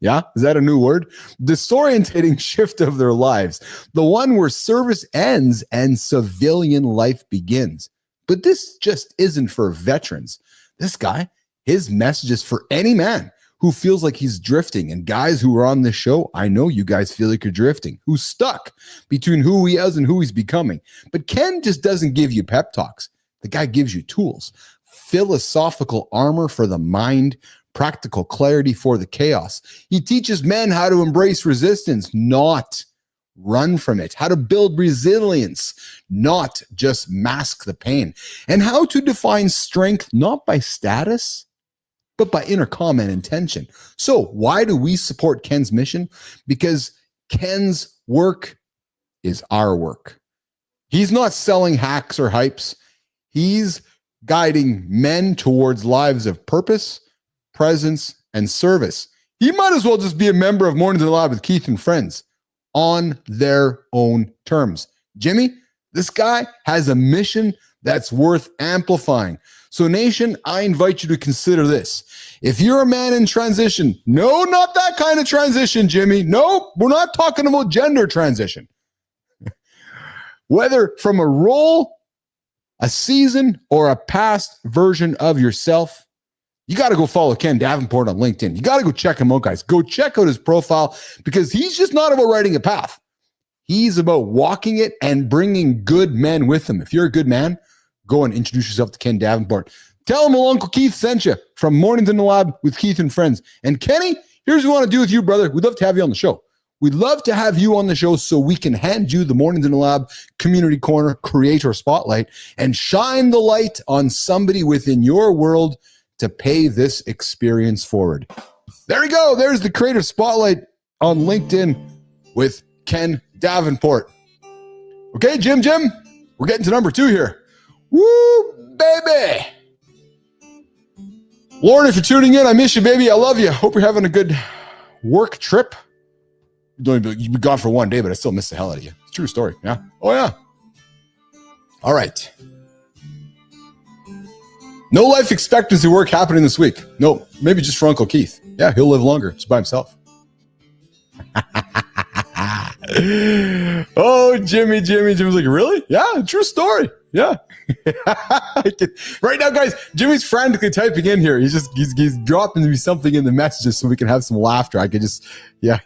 yeah, is that a new word? Disorientating shift of their lives. The one where service ends and civilian life begins. But this just isn't for veterans. This guy, his message is for any man who feels like he's drifting. And guys who are on this show, I know you guys feel like you're drifting, who's stuck between who he is and who he's becoming. But Ken just doesn't give you pep talks. The guy gives you tools, philosophical armor for the mind, practical clarity for the chaos. He teaches men how to embrace resistance, not run from it, how to build resilience, not just mask the pain, and how to define strength, not by status, but by inner calm and intention. So why do we support Ken's mission? Because Ken's work is our work. He's not selling hacks or hypes. He's guiding men towards lives of purpose, presence, and service. He might as well just be a member of Mornings in the Lab with Keith and Friends on their own terms. Jimmy, this guy has a mission that's worth amplifying. So nation, I invite you to consider this. If you're a man in transition, no, not that kind of transition, Jimmy. No, we're not talking about gender transition. Whether from a role, a season, or a past version of yourself, you got to go follow Ken Davenport on LinkedIn. You got to go check him out, guys. Go check out his profile because he's just not about writing a path. He's about walking it and bringing good men with him. If you're a good man, go and introduce yourself to Ken Davenport. Tell him Uncle Keith sent you from Mornings in the Lab with Keith and Friends. And Kenny, here's what we want to do with you, brother. We'd love to have you on the show. We'd love to have you on the show so we can hand you the Mornings in the Lab Community Corner Creator Spotlight and shine the light on somebody within your world to pay this experience forward. There we go. There's the Creator Spotlight on LinkedIn with Ken Davenport. Okay, Jim, we're getting to number 2 here. Woo, baby. Lauren, if you're tuning in, I miss you, baby. I love you. Hope you're having a good work trip. You've been gone for one day, but I still miss the hell out of you. It's a true story. Yeah. Oh, yeah. All right. No life expectancy work happening this week. No, maybe just for Uncle Keith. Yeah, he'll live longer just by himself. Oh, Jimmy. Jimmy's like, really? Yeah, true story. Yeah. Right now, guys, Jimmy's frantically typing in here. He's dropping me something in the messages so we can have some laughter. I could just, yeah.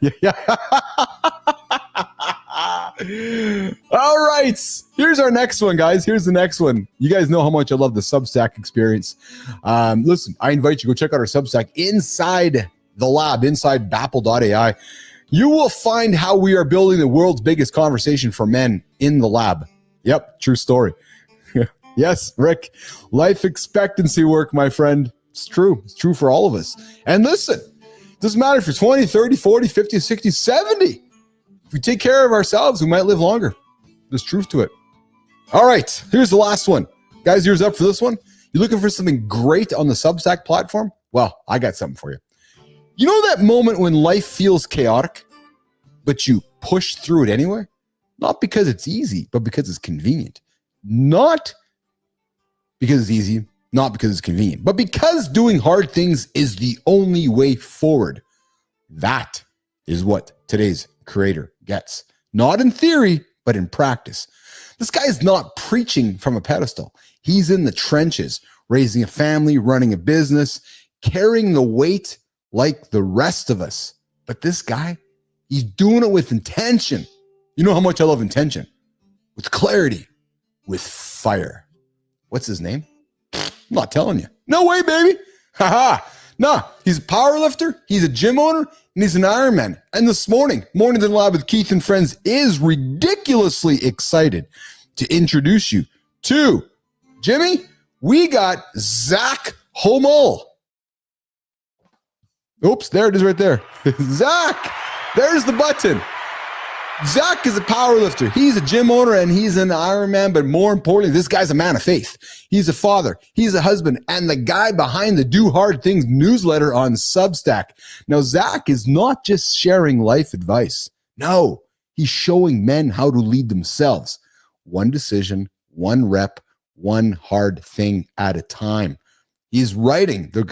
All right. Here's our next one, guys. Here's the next one. You guys know how much I love the Substack experience. Listen, I invite you to go check out our Substack inside the lab, inside Bappel.ai. You will find how we are building the world's biggest conversation for men in the lab. Yep, true story. Yes, Rick, life expectancy work, my friend. It's true. It's true for all of us. And listen, it doesn't matter if you're 20, 30, 40, 50, 60, 70. If we take care of ourselves, we might live longer. There's truth to it. All right, here's the last one. Guys, ears up for this one. You're looking for something great on the Substack platform? Well, I got something for you. You know that moment when life feels chaotic, but you push through it anyway? Not because it's easy, but because it's convenient. Not because it's easy, not because it's convenient, but because doing hard things is the only way forward. That is what today's creator gets. Not in theory, but in practice. This guy is not preaching from a pedestal. He's in the trenches, raising a family, running a business, carrying the weight like the rest of us. But this guy, he's doing it with intention. You know how much I love intention. With clarity, with fire. What's his name? I'm not telling you. No way, baby. Haha. Nah, he's a power lifter, he's a gym owner, and he's an Ironman. And this morning, Mornings in the Lab with Keith and Friends is ridiculously excited to introduce you to Jimmy. We got Zach Hommel. Oops, there it is right there. Zach, there's the button. Zach is a power lifter. He's a gym owner and he's an Ironman, but more importantly, this guy's a man of faith. He's a father. He's a husband and the guy behind the Do Hard Things newsletter on Substack. Now, Zach is not just sharing life advice. No, he's showing men how to lead themselves. One decision, one rep, one hard thing at a time. He's writing. The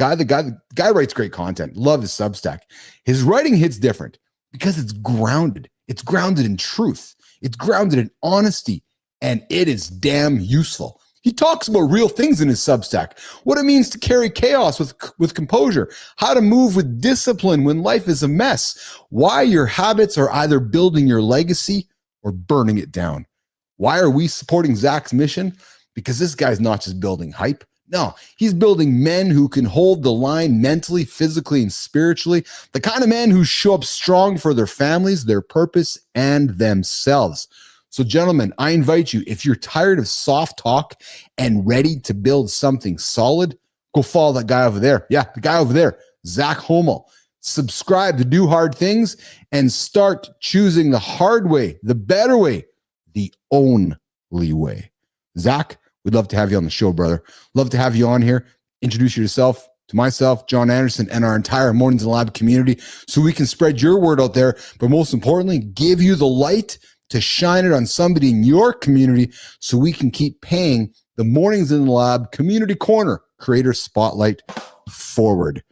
guy writes great content. Love his Substack. His writing hits different because it's grounded. It's grounded in truth. It's grounded in honesty, and it is damn useful. He talks about real things in his Substack, what it means to carry chaos with composure, how to move with discipline when life is a mess, why your habits are either building your legacy or burning it down. Why are we supporting Zach's mission? Because this guy's not just building hype. No, he's building men who can hold the line mentally, physically, and spiritually. The kind of men who show up strong for their families, their purpose, and themselves. So, gentlemen, I invite you, if you're tired of soft talk and ready to build something solid, go follow that guy over there. Yeah, the guy over there, Zach Hommel. Subscribe to Do Hard Things and start choosing the hard way, the better way, the only way. Zach, we'd love to have you on the show, brother. Love to have you on here. Introduce yourself to myself, John Anderson, and our entire Mornings in the Lab community so we can spread your word out there, but most importantly, give you the light to shine it on somebody in your community so we can keep paying the Mornings in the Lab Community Corner Creator Spotlight forward.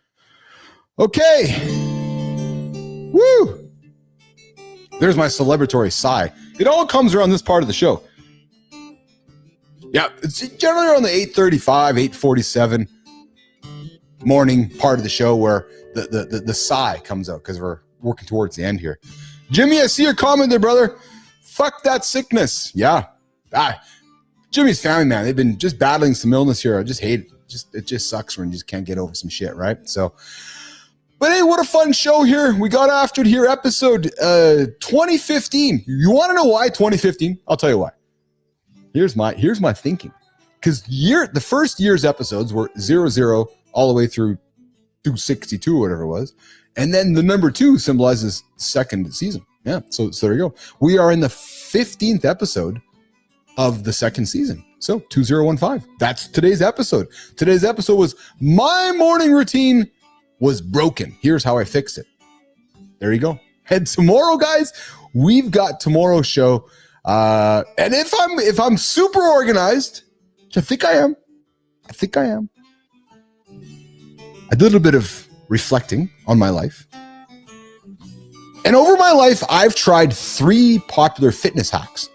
Okay. Woo. There's my celebratory sigh. It all comes around this part of the show. Yeah, it's generally around the 8:35, 8:47 morning part of the show where the sigh comes out because we're working towards the end here. Jimmy, I see your comment there, brother. Fuck that sickness. Yeah. Jimmy's family, man. They've been just battling some illness here. I just hate it. It just sucks when you just can't get over some shit, right? So, but hey, what a fun show here. We got after it here, episode 2015. You want to know why 2015? I'll tell you why. Here's my thinking. Because the first year's episodes were 00 all the way through 62, whatever it was. And then the number 2 symbolizes second season. Yeah, so there you go. We are in the 15th episode of the second season. So 2015. That's today's episode. Today's episode was my morning routine was broken. Here's how I fixed it. There you go. And tomorrow, guys, we've got tomorrow's show. And if I'm super organized, which I think I am, I did a little bit of reflecting on my life. And over my life, I've tried 3 popular fitness hacks.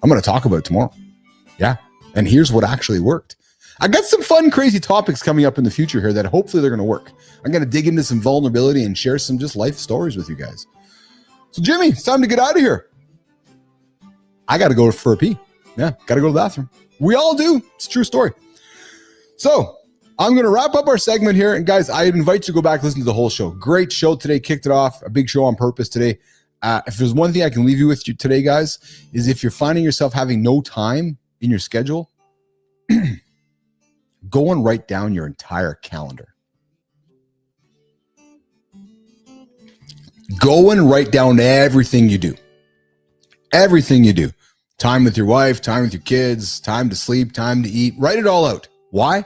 I'm going to talk about it tomorrow. Yeah. And here's what actually worked. I got some fun, crazy topics coming up in the future here that hopefully they're going to work. I'm going to dig into some vulnerability and share some just life stories with you guys. So Jimmy, it's time to get out of here. I got to go for a pee. Yeah. Got to go to the bathroom. We all do. It's a true story. So I'm going to wrap up our segment here. And guys, I invite you to go back and listen to the whole show. Great show today. Kicked it off. A big show on purpose today. If there's one thing I can leave you with today, guys, is if you're finding yourself having no time in your schedule, go and write down your entire calendar. Go and write down everything you do. Everything you do. Time with your wife, time with your kids, time to sleep, time to eat. Write it all out. Why?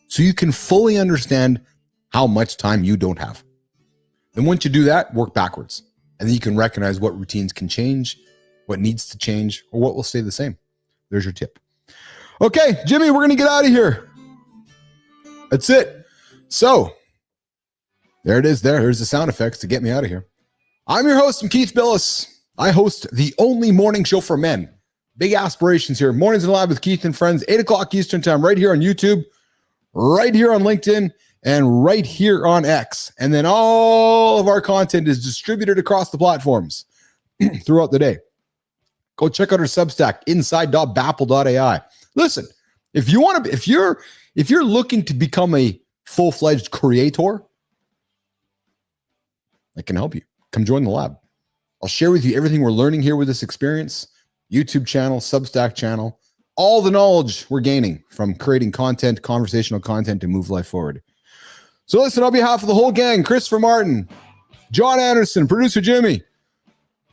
So you can fully understand how much time you don't have. And once you do that, work backwards. And then you can recognize what routines can change, what needs to change, or what will stay the same. There's your tip. Okay, Jimmy, we're going to get out of here. That's it. So, there it is. There's the sound effects to get me out of here. I'm your host, I'm Keith Billis. I host the only morning show for men. Big aspirations here. Mornings in the Lab with Keith and friends, 8 o'clock Eastern time, right here on YouTube, right here on LinkedIn, and right here on X. And then all of our content is distributed across the platforms throughout the day. Go check out our Substack, inside.bappel.ai. Listen, if you're looking to become a full-fledged creator, I can help you. Come join the lab. I'll share with you everything we're learning here with this experience, YouTube channel, Substack channel, all the knowledge we're gaining from creating content, conversational content to move life forward. So listen, on behalf of the whole gang, Christopher Martin, John Anderson, producer Jimmy,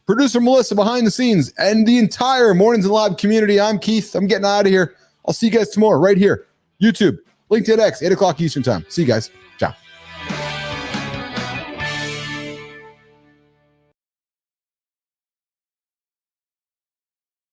producer Melissa behind the scenes, and the entire Mornings in the Lab community, I'm Keith. I'm getting out of here. I'll see you guys tomorrow right here. YouTube, LinkedIn X, 8 o'clock Eastern time. See you guys. Ciao.